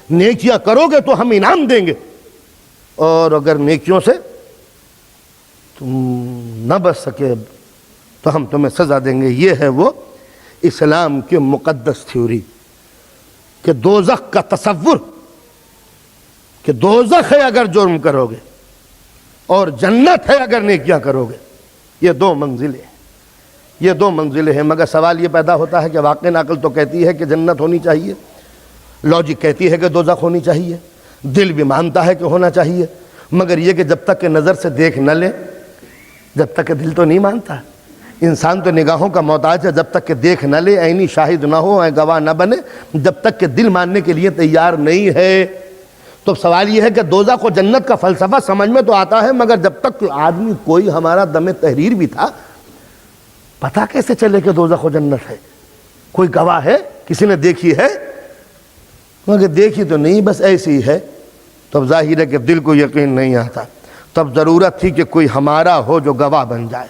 نیکیاں کرو گے تو ہم انعام دیں گے، اور اگر نیکیوں سے تم نہ بچ سکے تو ہم تمہیں سزا دیں گے۔ یہ ہے وہ اسلام کی مقدس تھیوری کہ دوزخ کا تصور، کہ دوزخ ہے اگر جرم کرو گے اور جنت ہے اگر نیکیاں کرو گے، یہ دو منزلیں ہیں، یہ دو منزلیں ہیں۔ مگر سوال یہ پیدا ہوتا ہے کہ واقعی عقل تو کہتی ہے کہ جنت ہونی چاہیے، لاجک کہتی ہے کہ دوزخ ہونی چاہیے، دل بھی مانتا ہے کہ ہونا چاہیے، مگر یہ کہ جب تک کہ نظر سے دیکھ نہ لے، جب تک کہ دل تو نہیں مانتا۔ انسان تو نگاہوں کا محتاج ہے، جب تک کہ دیکھ نہ لے، عینی شاہد نہ ہو، گواہ نہ بنے، جب تک کہ دل ماننے کے لیے تیار نہیں ہے۔ تو سوال یہ ہے کہ دوزخ و جنت کا فلسفہ سمجھ میں تو آتا ہے، مگر جب تک آدمی کوئی ہمارا دم تحریر بھی تھا، پتہ کیسے چلے کہ دوزخ و جنت ہے؟ کوئی گواہ ہے؟ کسی نے دیکھی ہے؟ مگر دیکھی تو نہیں، بس ایسی ہے۔ تب ظاہر ہے کہ دل کو یقین نہیں آتا، تب ضرورت تھی کہ کوئی ہمارا ہو جو گواہ بن جائے۔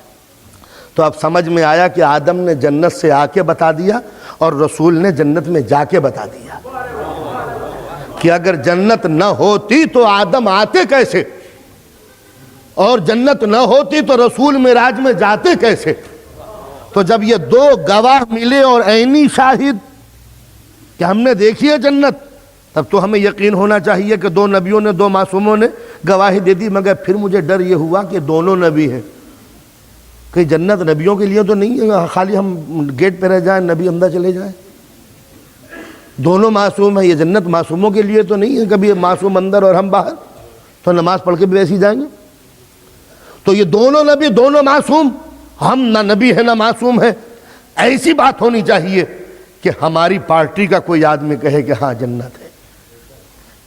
تو اب سمجھ میں آیا کہ آدم نے جنت سے آ کے بتا دیا اور رسول نے جنت میں جا کے بتا دیا کہ اگر جنت نہ ہوتی تو آدم آتے کیسے، اور جنت نہ ہوتی تو رسول معراج میں جاتے کیسے۔ تو جب یہ دو گواہ ملے اور عینی شاہد کہ ہم نے دیکھی ہے جنت، تب تو ہمیں یقین ہونا چاہیے کہ دو نبیوں نے، دو معصوموں نے گواہی دے دی۔ مگر پھر مجھے ڈر یہ ہوا کہ دونوں نبی ہیں، کہ جنت نبیوں کے لیے تو نہیں ہے، خالی ہم گیٹ پہ رہ جائیں، نبی اندر چلے جائیں۔ دونوں معصوم ہیں، یہ جنت معصوموں کے لیے تو نہیں ہے، کبھی معصوم اندر اور ہم باہر، تو نماز پڑھ کے بھی ویسے ہی جائیں گے۔ تو یہ دونوں نبی، دونوں معصوم، ہم نہ نبی ہیں نہ معصوم ہیں۔ ایسی بات ہونی چاہیے کہ ہماری پارٹی کا کوئی آدمی کہے کہ ہاں جنت ہے،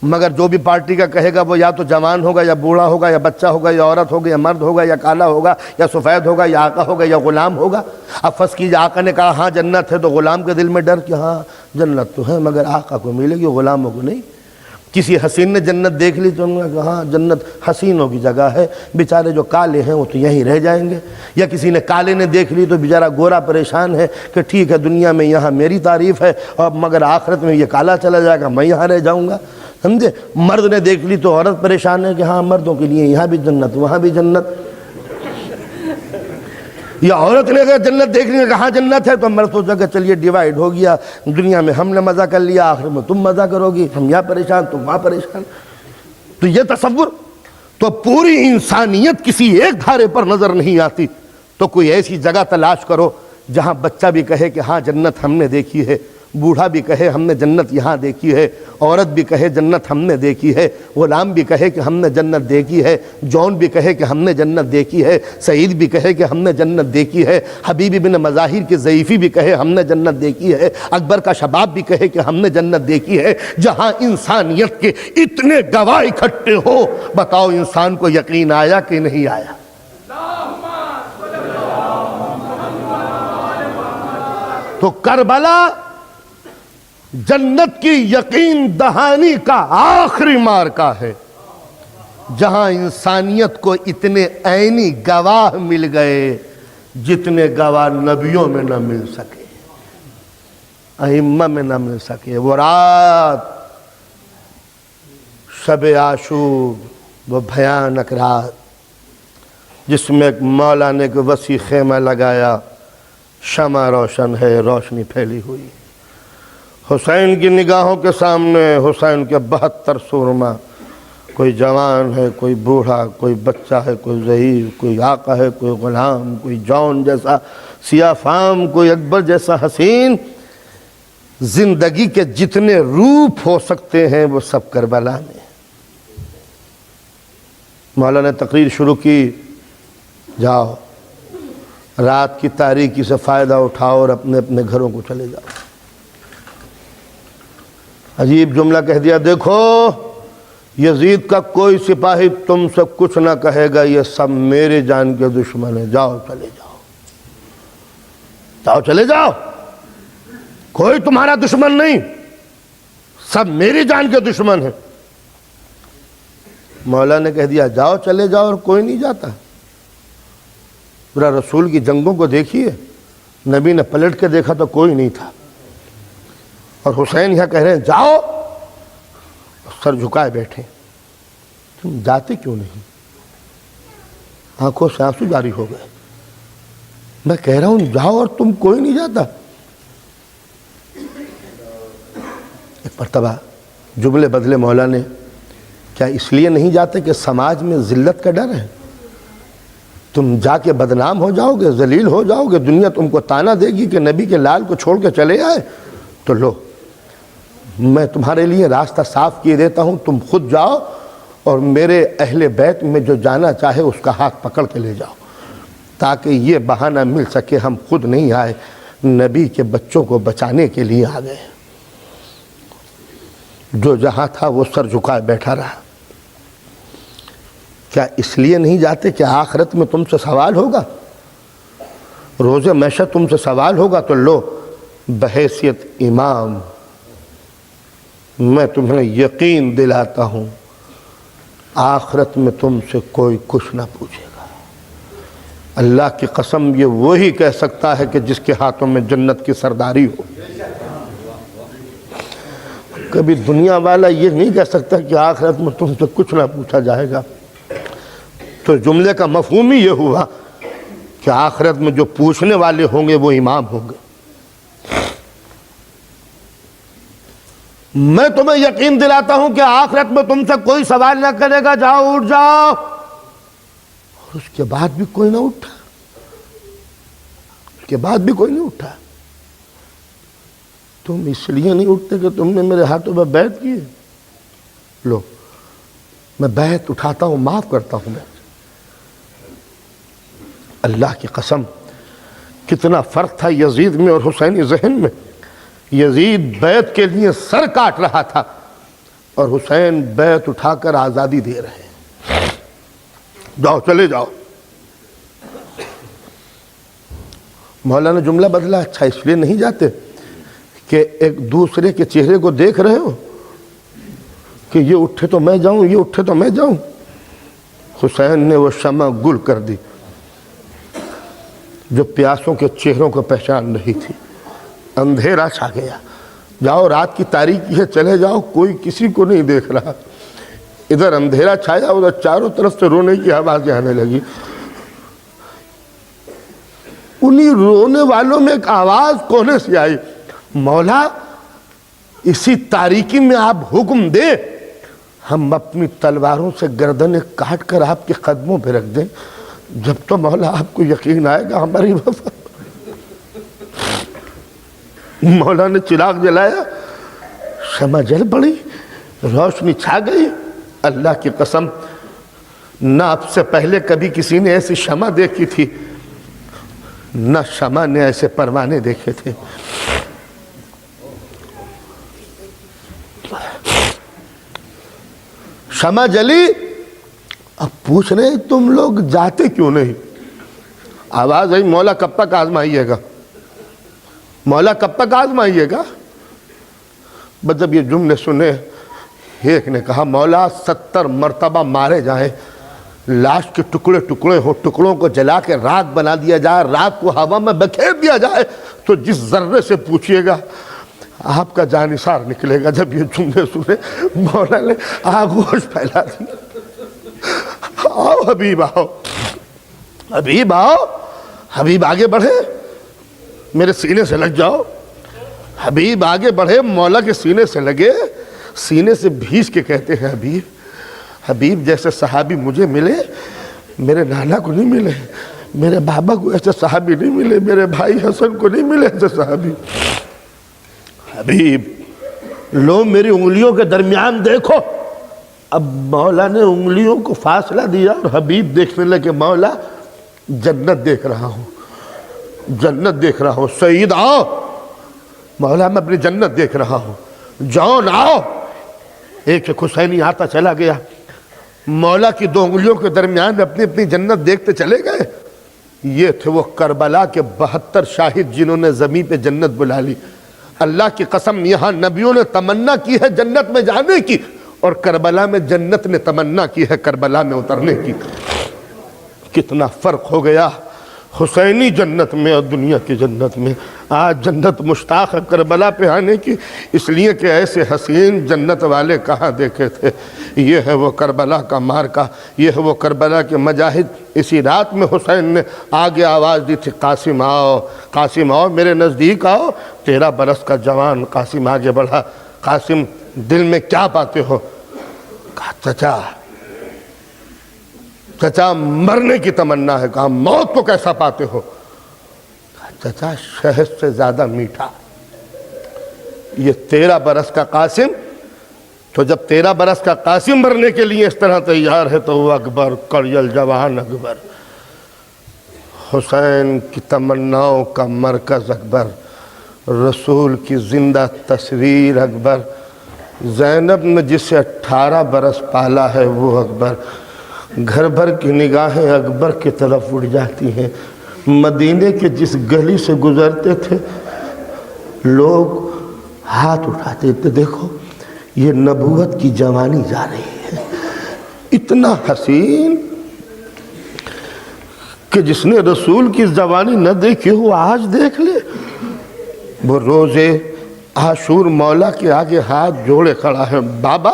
مگر جو بھی پارٹی کا کہے گا وہ یا تو جوان ہوگا یا بوڑھا ہوگا یا بچہ ہوگا یا عورت ہوگا یا مرد ہوگا یا کالا ہوگا یا سفید ہوگا یا آقا ہوگا یا غلام ہوگا۔ اب فرض کیجیے آقا نے کہا ہاں جنت ہے، تو غلام کے دل میں ڈر کہ ہاں جنت تو ہے مگر آقا کو ملے گی، غلاموں کو نہیں۔ کسی حسین نے جنت دیکھ لی تو انہوں نے کہا ہاں جنت حسینوں کی جگہ ہے، بیچارے جو کالے ہیں وہ تو یہیں رہ جائیں گے۔ یا کسی نے کالے نے دیکھ لی تو بیچارہ گورا پریشان ہے کہ ٹھیک ہے دنیا میں یہاں میری تعریف ہے اور مگر آخرت میں یہ کالا چلا جائے گا، میں یہاں رہ جاؤں گا، سمجھے۔ مرد نے دیکھ لی تو عورت پریشان ہے کہ ہاں مردوں کے لیے یہاں بھی جنت وہاں بھی جنت۔ یا عورت نے اگر جنت دیکھ لی کہاں جنت ہے تو مرد سوچا کہ چلیے ڈیوائیڈ ہو گیا، دنیا میں ہم نے مزہ کر لیا، آخر میں تم مزہ کرو گی، ہم یہاں پریشان تم وہاں پریشان۔ تو یہ تصور، تو پوری انسانیت کسی ایک دھارے پر نظر نہیں آتی، تو کوئی ایسی جگہ تلاش کرو جہاں بچہ بھی کہے کہ ہاں جنت ہم نے دیکھی ہے، بوڑھا بھی کہے ہم نے جنت یہاں دیکھی ہے، عورت بھی کہے جنت ہم نے دیکھی ہے، غلام بھی کہے کہ ہم نے جنت دیکھی ہے، جون بھی کہے کہ ہم نے جنت دیکھی ہے، سعید بھی کہے کہ ہم نے جنت دیکھی ہے، حبیب بن مظاہر کی ضعیفی بھی کہے ہم نے جنت دیکھی ہے، اکبر کا شباب بھی کہے کہ ہم نے جنت دیکھی ہے۔ جہاں انسانیت کے اتنے گواہ اکٹھے ہو، بتاؤ انسان کو یقین آیا کہ نہیں آیا؟ تو کربلا جنت کی یقین دہانی کا آخری مارکہ ہے، جہاں انسانیت کو اتنے عینی گواہ مل گئے جتنے گواہ نبیوں میں نہ مل سکے، ائمہ میں نہ مل سکے۔ وہ رات، شب عاشور، وہ بھیانک رات جس میں ایک مولا نے ایک وسیع خیمہ لگایا، شمع روشن ہے، روشنی پھیلی ہوئی، حسین کی نگاہوں کے سامنے حسین کے 72 سورما، کوئی جوان ہے، کوئی بوڑھا، کوئی بچہ ہے، کوئی ضعیف، کوئی آقا ہے، کوئی غلام، کوئی جون جیسا سیاہ فام، کوئی اکبر جیسا حسین۔ زندگی کے جتنے روپ ہو سکتے ہیں وہ سب کربلا میں۔ مولا نے تقریر شروع کی، جاؤ رات کی تاریکی سے فائدہ اٹھاؤ اور اپنے اپنے گھروں کو چلے جاؤ۔ عجیب جملہ کہہ دیا، دیکھو یزید کا کوئی سپاہی تم سے کچھ نہ کہے گا، یہ سب میرے جان کے دشمن ہیں، جاؤ چلے جاؤ، جاؤ چلے جاؤ، کوئی تمہارا دشمن نہیں، سب میری جان کے دشمن ہیں۔ مولا نے کہہ دیا جاؤ چلے جاؤ، اور کوئی نہیں جاتا۔ پورا رسول کی جنگوں کو دیکھیے، نبی نے پلٹ کے دیکھا تو کوئی نہیں تھا، اور حسین یہاں کہہ رہے ہیں جاؤ، سر جھکائے بیٹھے، تم جاتے کیوں نہیں؟ آنکھوں سے آنسو جاری ہو گئے، میں کہہ رہا ہوں جاؤ اور تم کوئی نہیں جاتا۔ ایک مرتبہ جملے بدلے مولا نے، کیا اس لیے نہیں جاتے کہ سماج میں ذلت کا ڈر ہے؟ تم جا کے بدنام ہو جاؤ گے، ذلیل ہو جاؤ گے، دنیا تم کو تانا دے گی کہ نبی کے لال کو چھوڑ کے چلے آئے، تو لو میں تمہارے لیے راستہ صاف کیے دیتا ہوں، تم خود جاؤ اور میرے اہل بیت میں جو جانا چاہے اس کا ہاتھ پکڑ کے لے جاؤ، تاکہ یہ بہانہ مل سکے ہم خود نہیں آئے، نبی کے بچوں کو بچانے کے لیے آ گئے۔ جو جہاں تھا وہ سر جھکائے بیٹھا رہا۔ کیا اس لیے نہیں جاتے کہ آخرت میں تم سے سوال ہوگا، روز محشر تم سے سوال ہوگا؟ تو لو بحیثیت امام میں تمہیں یقین دلاتا ہوں، آخرت میں تم سے کوئی کچھ نہ پوچھے گا۔ اللہ کی قسم یہ وہی کہہ سکتا ہے کہ جس کے ہاتھوں میں جنت کی سرداری ہو۔ کبھی دنیا والا یہ نہیں کہہ سکتا کہ آخرت میں تم سے کچھ نہ پوچھا جائے گا۔ تو جملے کا مفہوم ہی یہ ہوا کہ آخرت میں جو پوچھنے والے ہوں گے وہ امام ہوں گے۔ میں تمہیں یقین دلاتا ہوں کہ آخرت میں تم سے کوئی سوال نہ کرے گا، جاؤ اٹھ جاؤ۔ اور اس کے بعد بھی کوئی نہ اٹھا، اس کے بعد بھی کوئی نہیں اٹھا۔ تم اس لیے نہیں اٹھتے کہ تم نے میرے ہاتھوں میں بیعت کی ہے؟ لو میں بیعت اٹھاتا ہوں، معاف کرتا ہوں۔ میں اللہ کی قسم کتنا فرق تھا یزید میں اور حسینی ذہن میں۔ یزید بیعت کے لیے سر کاٹ رہا تھا اور حسین بیعت اٹھا کر آزادی دے رہے ہیں، جاؤ چلے جاؤ۔ مولانا جملہ بدلا، اچھا اس لیے نہیں جاتے کہ ایک دوسرے کے چہرے کو دیکھ رہے ہو کہ یہ اٹھے تو میں جاؤں، یہ اٹھے تو میں جاؤں؟ حسین نے وہ شمع گل کر دی جو پیاسوں کے چہروں کو پہچان رہی تھی۔ اندھیرا چھا گیا، جاؤ رات کی تاریکی ہے، چلے جاؤ، کوئی کسی کو نہیں دیکھ رہا۔ ادھر اندھیرا چھایا، ادھر چاروں طرف سے رونے کی آوازیں آنے لگی۔ انہی رونے والوں میں ایک آواز کونے سے آئی، مولا اسی تاریکی میں آپ حکم دیں، ہم اپنی تلواروں سے گردنیں کاٹ کر آپ کے قدموں پہ رکھ دیں، جب تو مولا آپ کو یقین آئے گا ہماری وفا۔ مولا نے چراغ جلایا، شمع جل پڑی، روشنی چھا گئی۔ اللہ کی قسم نہ اب سے پہلے کبھی کسی نے ایسی شمع دیکھی تھی، نہ شمع نے ایسے پروانے دیکھے تھے۔ شمع جلی، اب پوچھ رہے ہیں تم لوگ جاتے کیوں نہیں؟ آواز آئی، مولا کب تک آزمائیے گا، مولا کب تک آزمائیے گا؟ بس جب یہ جملے سنے ایک نے کہا مولا 70 مرتبہ مارے جائیں، لاش کے ٹکڑے ٹکڑے ہو، ٹکڑوں کو جلا کے راکھ بنا دیا جائے، راکھ کو ہوا میں بکھیر دیا جائے، تو جس ذرے سے پوچھئے گا آپ کا جانثار نکلے گا۔ جب یہ جملے سنے مولا نے آغوش پھیلا دی، آؤ حبیب آؤ، حبیب آؤ، حبیب آگے بڑھے، میرے سینے سے لگ جاؤ۔ حبیب آگے بڑھے، مولا کے سینے سے لگے، سینے سے بھیج کے کہتے ہیں حبیب، حبیب جیسے صحابی مجھے ملے میرے نانا کو نہیں ملے، میرے بابا کو ایسے صحابی نہیں ملے، میرے بھائی حسن کو نہیں ملے ایسے صحابی۔ حبیب لو میری انگلیوں کے درمیان دیکھو۔ اب مولا نے انگلیوں کو فاصلہ دیا اور حبیب دیکھنے لگے، مولا جنت دیکھ رہا ہوں، جنت دیکھ رہا ہوں، سید آؤ، مولا میں اپنی جنت دیکھ رہا ہوں۔ جان آؤ. ایک حسینی آتا چلا گیا, مولا کی 2 انگلیوں کے درمیان اپنی اپنی جنت دیکھتے چلے گئے. یہ تھے وہ کربلا کے 72 شاہد جنہوں نے زمین پہ جنت بلا لی. اللہ کی قسم, یہاں نبیوں نے تمنا کی ہے جنت میں جانے کی, اور کربلا میں جنت نے تمنا کی ہے کربلا میں اترنے کی. کتنا فرق ہو گیا حسینی جنت میں اور دنیا کی جنت میں. آج جنت مشتاق ہے کربلا پہ آنے کی, اس لیے کہ ایسے حسین جنت والے کہاں دیکھے تھے. یہ ہے وہ کربلا کا مارکا, یہ ہے وہ کربلا کے مجاہد. اسی رات میں حسین نے آگے آواز دی تھی, قاسم آؤ, قاسم آؤ, میرے نزدیک آؤ. 13 برس کا جوان قاسم آگے بڑھا. قاسم دل میں کیا پاتے ہو؟ کہا چچا مرنے کی تمنا ہے. کہا موت کو کیسا پاتے ہو؟ کہا چچا شہد سے زیادہ میٹھا. یہ 13 برس کا قاسم, تو جب 13 برس کا قاسم مرنے کے لیے اس طرح تیار ہے تو وہ اکبر, کڑیل جوان اکبر, حسین کی تمناؤں کا مرکز اکبر, رسول کی زندہ تصویر اکبر, زینب نے جسے 18 برس پالا ہے وہ اکبر. گھر بھر کی نگاہیں اکبر کی طرف اڑ جاتی ہیں. مدینے کے جس گلی سے گزرتے تھے لوگ ہاتھ اٹھاتے تھے, دیکھو یہ نبوت کی جوانی جا رہی ہے. اتنا حسین کہ جس نے رسول کی جوانی نہ دیکھی وہ آج دیکھ لے. وہ روزے عاشور مولا کے آگے ہاتھ جوڑے کھڑا ہے, بابا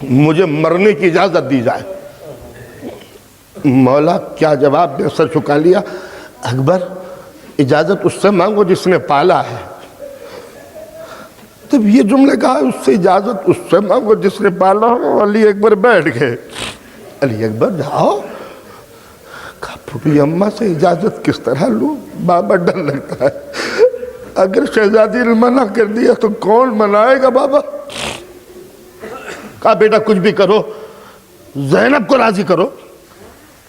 مجھے مرنے کی اجازت دی جائے. مولا کیا جواب دے, سر چکا لیا. اکبر اجازت اس سے مانگو جس نے پالا ہے. تب یہ جملے کہا, اس سے اجازت اس سے مانگو جس نے پالا ہو. علی اکبر بیٹھ گئے. علی اکبر جاؤ. کہا پھوپھی اماں سے اجازت کس طرح لوں, بابا ڈر لگتا ہے. اگر شہزادی نے منع کر دیا تو کون منائے گا بابا. کہا بیٹا کچھ بھی کرو, زینب کو راضی کرو.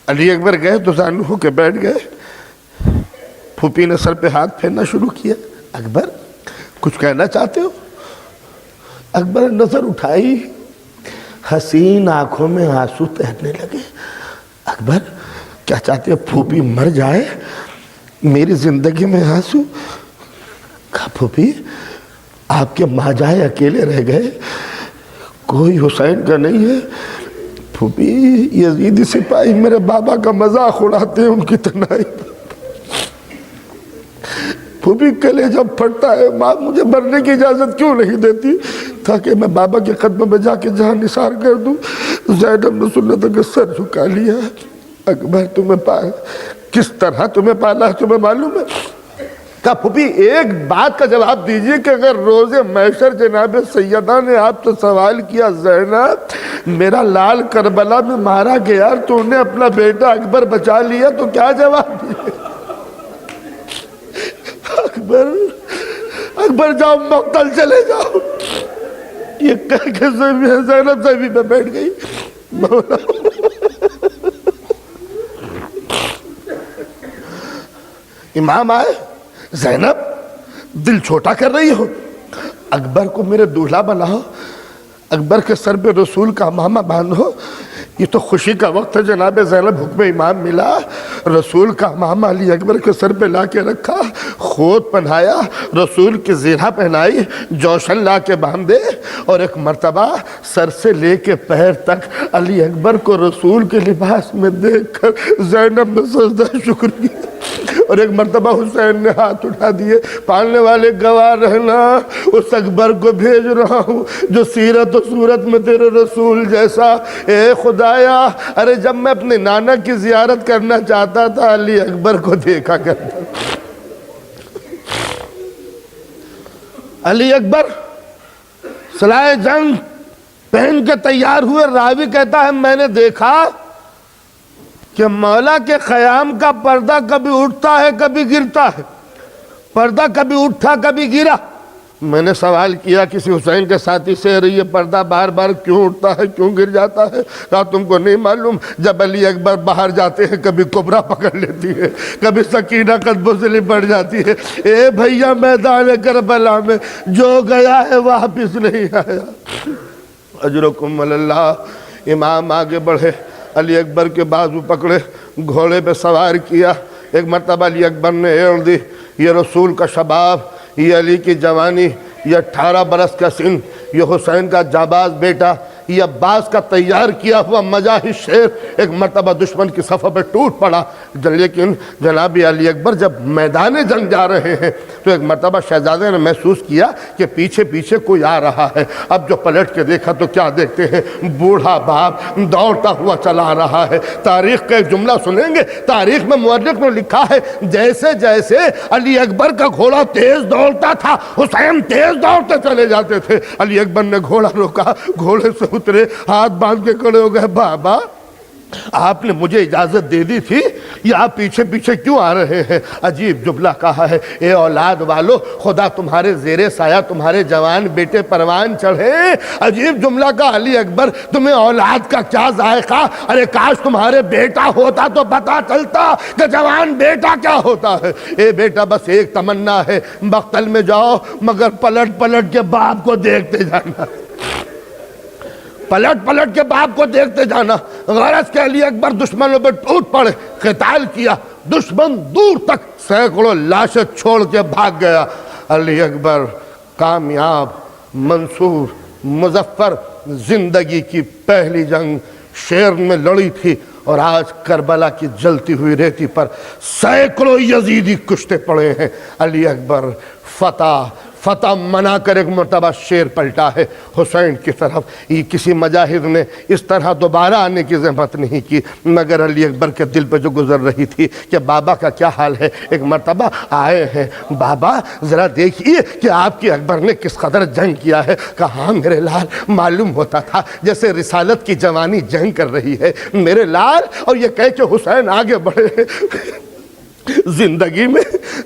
علی اکبر گئے تو زانو ہو کے بیٹھ گئے. پھوپھی نے سر پہ ہاتھ پھیرنا شروع کیا. اکبر کچھ کہنا چاہتے ہو؟ اکبر نے نظر اٹھائی, حسین آنکھوں میں آنسو تیرنے لگے. اکبر کیا چاہتے ہو, پھوپھی مر جائے, میری زندگی میں آنسو؟ کہا پھوپھی آپ کے ماں جائے اکیلے رہ گئے, کوئی حسین کا نہیں ہے. پھوپھی یزیدی سپاہی میرے بابا کا مذاق اڑاتے ہیں ان کی تنہائی. پھوپھی کلیجہ پھٹتا ہے, ماں مجھے مرنے کی اجازت کیوں نہیں دیتی تاکہ میں بابا کے قدم میں جا کے جہاں نثار کر دوں. زینب نے سنت کا سر جھکا لیا. اکبر تمہیں کس طرح تمہیں پالا ہے تمہیں معلوم ہے؟ کہا پھوپھی ایک بات کا جواب دیجئے کہ اگر روز محشر جناب سیدہ نے آپ سے سوال کیا, زینب میرا لال کربلا میں مارا گیا تو انہیں اپنا بیٹا اکبر بچا لیا, تو کیا جواب دیئے؟ اکبر جاؤ مقتل چلے جاؤ. یہ کہہ کے زینب زمین پہ بیٹھ گئی. امام آئے, زینب دل چھوٹا کر رہی ہو, اکبر کو میرے دولہا بناؤ, اکبر کے سر پہ رسول کا امامہ باندھو. یہ تو خوشی کا وقت ہے جناب زینب, حکم امام ملا, رسول کا امامہ علی اکبر کے سر پہ لا کے رکھا, خود پہنایا, رسول کی زیرہ پہنائی, جوشن لا کے باندھے, اور ایک مرتبہ سر سے لے کے پیر تک علی اکبر کو رسول کے لباس میں دیکھ کر زینب نے سجدہ شکر کیا. اور ایک مرتبہ حسین نے ہاتھ اٹھا دیے, پالنے والے گواہ رہنا, اس اکبر کو بھیج رہا ہوں جو سیرت و صورت میں تیرے رسول جیسا. اے خدایا, ارے جب میں اپنے نانا کی زیارت کرنا چاہتا تھا علی اکبر کو دیکھا کرتا. علی اکبر سلائے جنگ پہن کے تیار ہوئے. راوی کہتا ہے میں نے دیکھا کہ مولا کے خیام کا پردہ کبھی اٹھتا ہے کبھی گرتا ہے, پردہ کبھی اٹھا کبھی گرا. میں نے سوال کیا کسی حسین کے ساتھی سے، ارے یہ پردہ بار بار کیوں اٹھتا ہے، کیوں گر جاتا ہے؟ کہا تم کو نہیں معلوم، جب علی اکبر باہر جاتے ہیں کبھی کبرا پکڑ لیتی ہے، کبھی سکینہ قدموں سے لپٹ جاتی ہے۔ اے بھیا میدان کربلا میں جو گیا ہے واپس نہیں آیا۔ اجرکم اللہ۔ امام آگے بڑھے، علی اکبر کے بازو پکڑے، گھوڑے پہ سوار کیا۔ ایک مرتبہ علی اکبر نے ایڑ دی، یہ رسول کا شباب، یہ علی کی جوانی، یہ 18 برس کا سن، یہ حسین کا جاباز بیٹا، یہ عباس کا تیار کیا ہوا مجاہد شیر ایک مرتبہ دشمن کی صفوں پہ ٹوٹ پڑا۔ لیکن جناب علی اکبر جب میدان جنگ جا رہے ہیں تو ایک مرتبہ شہزادے نے محسوس کیا کہ پیچھے پیچھے کوئی آ رہا ہے۔ اب جو پلٹ کے دیکھا تو کیا دیکھتے ہیں؟ بوڑھا باپ دوڑتا ہوا چلا رہا ہے۔ تاریخ کا ایک جملہ سنیں گے، تاریخ میں مورخ نے لکھا ہے جیسے جیسے علی اکبر کا گھوڑا تیز دوڑتا تھا حسین تیز دوڑتے چلے جاتے تھے۔ علی اکبر نے گھوڑا روکا، گھوڑے سے اترے، ہاتھ باندھ کے کھڑے ہو گئے، بابا آپ نے مجھے اجازت دے دی تھی، یہ آپ پیچھے پیچھے کیوں آ رہے ہیں؟ عجیب جملہ کہا ہے، اے اولاد والو خدا تمہارے زیر سایہ تمہارے جوان بیٹے پروان چڑھے۔ عجیب جملہ کا علی اکبر، تمہیں اولاد کا کیا ذائقہ؟ ارے کاش تمہارے بیٹا ہوتا تو پتا چلتا کہ جوان بیٹا کیا ہوتا ہے۔ اے بیٹا بس ایک تمنا ہے، مقتل میں جاؤ مگر پلٹ پلٹ کے باپ کو دیکھتے جانا، پلٹ پلٹ کے باپ کو دیکھتے جانا۔ غرض کہ علی اکبر دشمنوں پہ ٹوٹ پڑے، قتال کیا، دشمن دور تک سینکڑوں لاشیں چھوڑ کے بھاگ گیا۔ علی اکبر کامیاب، منصور، مظفر، زندگی کی پہلی جنگ شیر میں لڑی تھی، اور آج کربلا کی جلتی ہوئی ریتی پر سینکڑوں یزیدی کشتے پڑے ہیں۔ علی اکبر فتح منا کر ایک مرتبہ شیر پلٹا ہے حسین کی طرف۔ یہ کسی مجاہد نے اس طرح دوبارہ آنے کی زحمت نہیں کی، مگر علی اکبر کے دل پہ جو گزر رہی تھی کہ بابا کا کیا حال ہے۔ ایک مرتبہ آئے ہیں، بابا ذرا دیکھیے کہ آپ کی اکبر نے کس قدر جنگ کیا ہے۔ کہاں میرے لال، معلوم ہوتا تھا جیسے رسالت کی جوانی جنگ کر رہی ہے میرے لال۔ اور یہ کہہ کے حسین آگے بڑھے،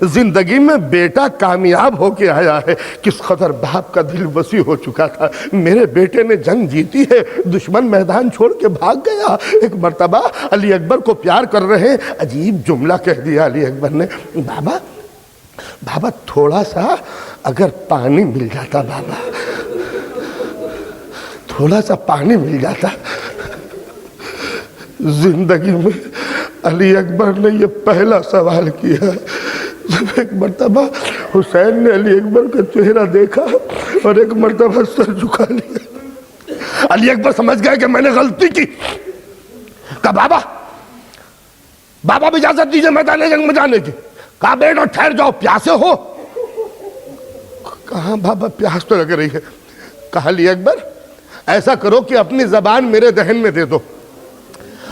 زندگی میں بیٹا کامیاب ہو کے آیا ہے، کس قدر باپ کا دل وسیع ہو چکا تھا۔ میرے بیٹے نے جنگ جیتی ہے، دشمن میدان چھوڑ کے بھاگ گیا۔ ایک مرتبہ علی اکبر کو پیار کر رہے ہیں، عجیب جملہ کہہ دیا علی اکبر نے، بابا تھوڑا سا اگر پانی مل جاتا، بابا تھوڑا سا پانی مل جاتا۔ زندگی میں علی اکبر نے یہ پہلا سوال کیا جب ایک مرتبہ حسین نے علی اکبر کا چہرہ دیکھا اور ایک مرتبہ سر جھکا لیا۔ علی اکبر سمجھ گئے کہ میں نے غلطی کی۔ کہا بابا بھی اجازت دیجئے میدان جنگ میں جانے کی۔ کہا بیٹا ٹھہر جاؤ، پیاسے ہو؟ کہاں بابا پیاس تو لگ رہی ہے۔ کہا علی اکبر ایسا کرو کہ اپنی زبان میرے دہن میں دے دو۔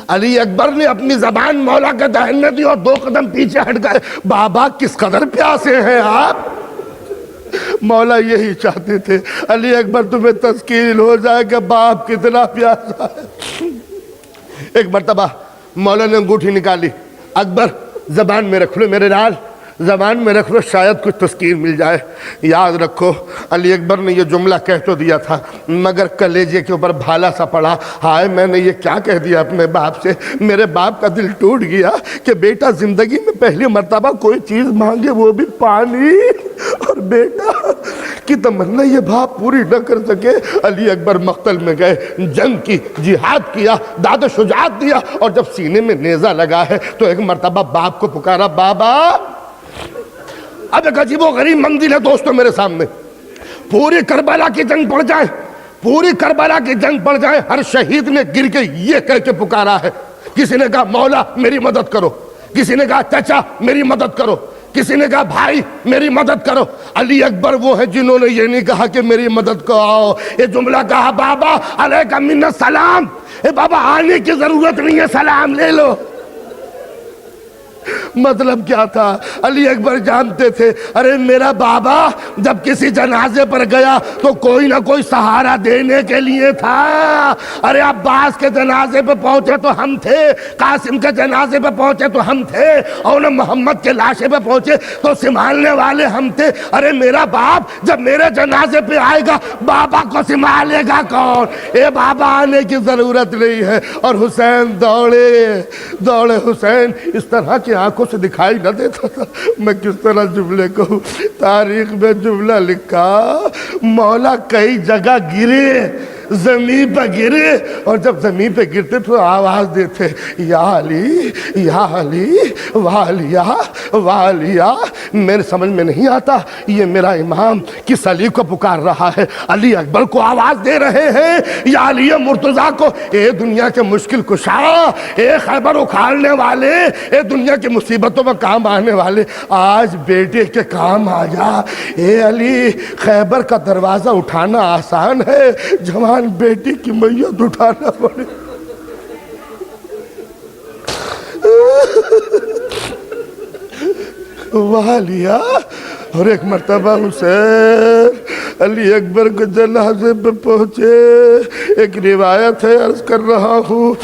علی اکبر نے اپنی زبان مولا کے دہن میں دی اور 2 قدم پیچھے ہٹ گئے۔ بابا کس قدر پیاسے ہیں آپ؟ مولا یہی چاہتے تھے علی اکبر تمہیں تسکین ہو جائے کہ باپ کتنا پیاسا ہے۔ ایک مرتبہ مولا نے انگوٹھی نکالی، اکبر زبان میں رکھ لو میرے لال، زبان میں رکھ لو، شاید کچھ تسکین مل جائے۔ یاد رکھو علی اکبر نے یہ جملہ کہہ تو دیا تھا مگر کلیجے کے اوپر بھالا سا پڑا۔ ہائے میں نے یہ کیا کہہ دیا اپنے باپ سے۔ میرے باپ کا دل ٹوٹ گیا کہ بیٹا زندگی میں پہلی مرتبہ کوئی چیز مانگے وہ بھی پانی، اور بیٹا کی تمنا یہ باپ پوری نہ کر سکے۔ علی اکبر مقتل میں گئے، جنگ کی، جہاد کیا، داد شجاعت دیا، اور جب سینے میں نیزہ لگا ہے تو ایک مرتبہ باپ کو پکارا، بابا۔ اب ایک عجیب و غریب منزل ہے دوستو میرے سامنے، پوری کربلا کی جنگ پڑ جائے، پوری کربلا کی جنگ پڑ جائے، ہر شہید نے گر کے یہ کہہ کے پکارا ہے، کسی نے کہا مولا میری مدد کرو، کسی نے کہا چچا میری مدد کرو، کسی نے کہا بھائی میری مدد کرو۔ علی اکبر وہ ہیں جنہوں نے یہ نہیں کہا کہ میری مدد کرو، یہ جملہ کہا، بابا علیکہ من السلام، اے بابا آنے کی ضرورت نہیں ہے، سلام لے لو۔ مطلب کیا تھا؟ علی اکبر جانتے تھے ارے میرا بابا جب کسی جنازے پر گیا تو کوئی نہ کوئی سہارا دینے کے لیے تھا. ارے عباس کے جنازے پہ پہنچے تو ہم تھے, قاسم کے جنازے پہ پہنچے تو ہم تھے, اور محمد کے لاشے پہ پہنچے تو سنبھالنے والے ہم تھے. ارے میرا باپ جب میرے جنازے پہ آئے گا بابا کو سنبھالے گا کون؟ اے بابا آنے کی ضرورت نہیں ہے. اور حسین دوڑے حسین اس طرح کی آنکھوں سے دکھائی نہ دیتا تھا. میں کس طرح جملے کہوں؟ تاریخ میں جملہ لکھا مولا کئی جگہ گرے, زمین پہ گرے, اور جب زمین پہ گرتے تو آواز دیتے یا علی یا علی والیا والیا. میرے سمجھ میں نہیں آتا یہ میرا امام کس علی کو پکار رہا ہے. علی اکبر کو آواز دے رہے ہیں یا علی مرتضیٰ کو. اے دنیا کے مشکل کشا, اے خیبر اکھاڑنے والے, اے دنیا کی مصیبتوں میں کام آنے والے, آج بیٹے کے کام آ جا. اے علی خیبر کا دروازہ اٹھانا آسان ہے, جوان بیٹی کی میت اٹھانا پڑے. والیا. اور ایک مرتبہ حسین علی اکبر کے جنازے پہ پہنچے. ایک روایت ہے, عرض کر رہا ہوں,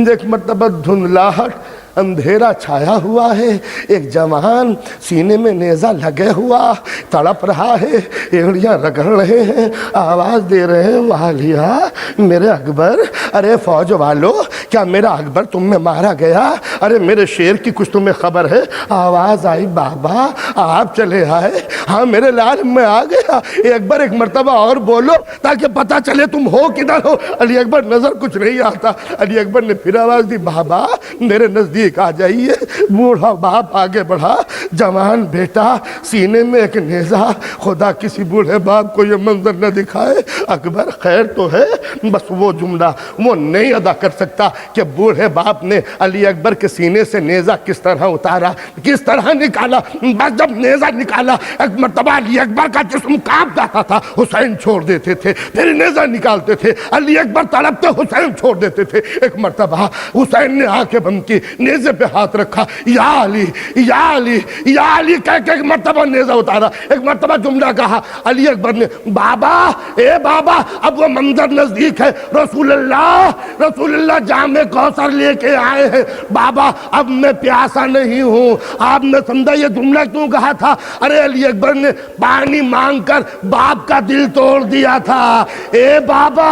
ایک مرتبہ دھندلاہٹ اندھیرا چھایا ہوا ہے, ایک جوان سینے میں نیزہ لگے ہوا تڑپ رہا ہے, اینڑیاں رگڑ رہے ہیں, آواز دے رہے ہیں والیا میرے اکبر. ارے فوج والو کیا میرا اکبر تم میں مارا گیا؟ ارے میرے شیر کی کچھ تمہیں خبر ہے؟ آواز آئی بابا آپ چلے آئے, ہاں میرے لال میں آ گیا. اے اکبر ایک مرتبہ اور بولو تاکہ پتہ چلے تم ہو کدھر ہو. علی اکبر نظر کچھ نہیں آتا. علی اکبر نے پھر آواز دی بابا میرے نزدیک آ جائیے. بوڑھا باپ آگے بڑھا, جوان بیٹا سینے میں ایک نیزہ. خدا کسی بوڑھے باپ کو یہ منظر نہ دکھائے. اکبر خیر تو ہے, بس وہ جملہ وہ نہیں ادا کر سکتا کہ بوڑھے باپ نے علی اکبر کے سینے سے نیزہ کس طرح اتارا, کس طرح نکالا. بس جب نیزہ نکالا ایک مرتبہ علی اکبر کا جسم کانپ جاتا تھا, حسین چھوڑ دیتے تھے, پھر نیزہ نکالتے تھے, علی اکبر تڑپتے حسین چھوڑ دیتے تھے. ایک مرتبہ حسین نے آنکھیں بند کی, نیزے پہ ہاتھ رکھا, یا علی یا علی یا علی کہہ کے ایک مرتبہ نیزہ اتارا. ایک مرتبہ جملہ کہا علی اکبر نے بابا اے بابا اب وہ منظر نزدیک ہے, رسول اللہ جام کوثر لے کے آئے ہیں. بابا اب میں پیاسا نہیں ہوں. آپ نے سمجھا یہ جملہ کیوں کہا تھا؟ ارے علی اکبر نے پانی مانگ کر باپ کا دل توڑ دیا تھا. اے بابا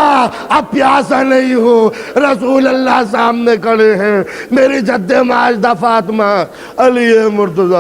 اب پیاسا نہیں ہوں, رسول اللہ سامنے کھڑے ہیں, میری جد ماجدہ فاطمہ علی مرتضیٰ.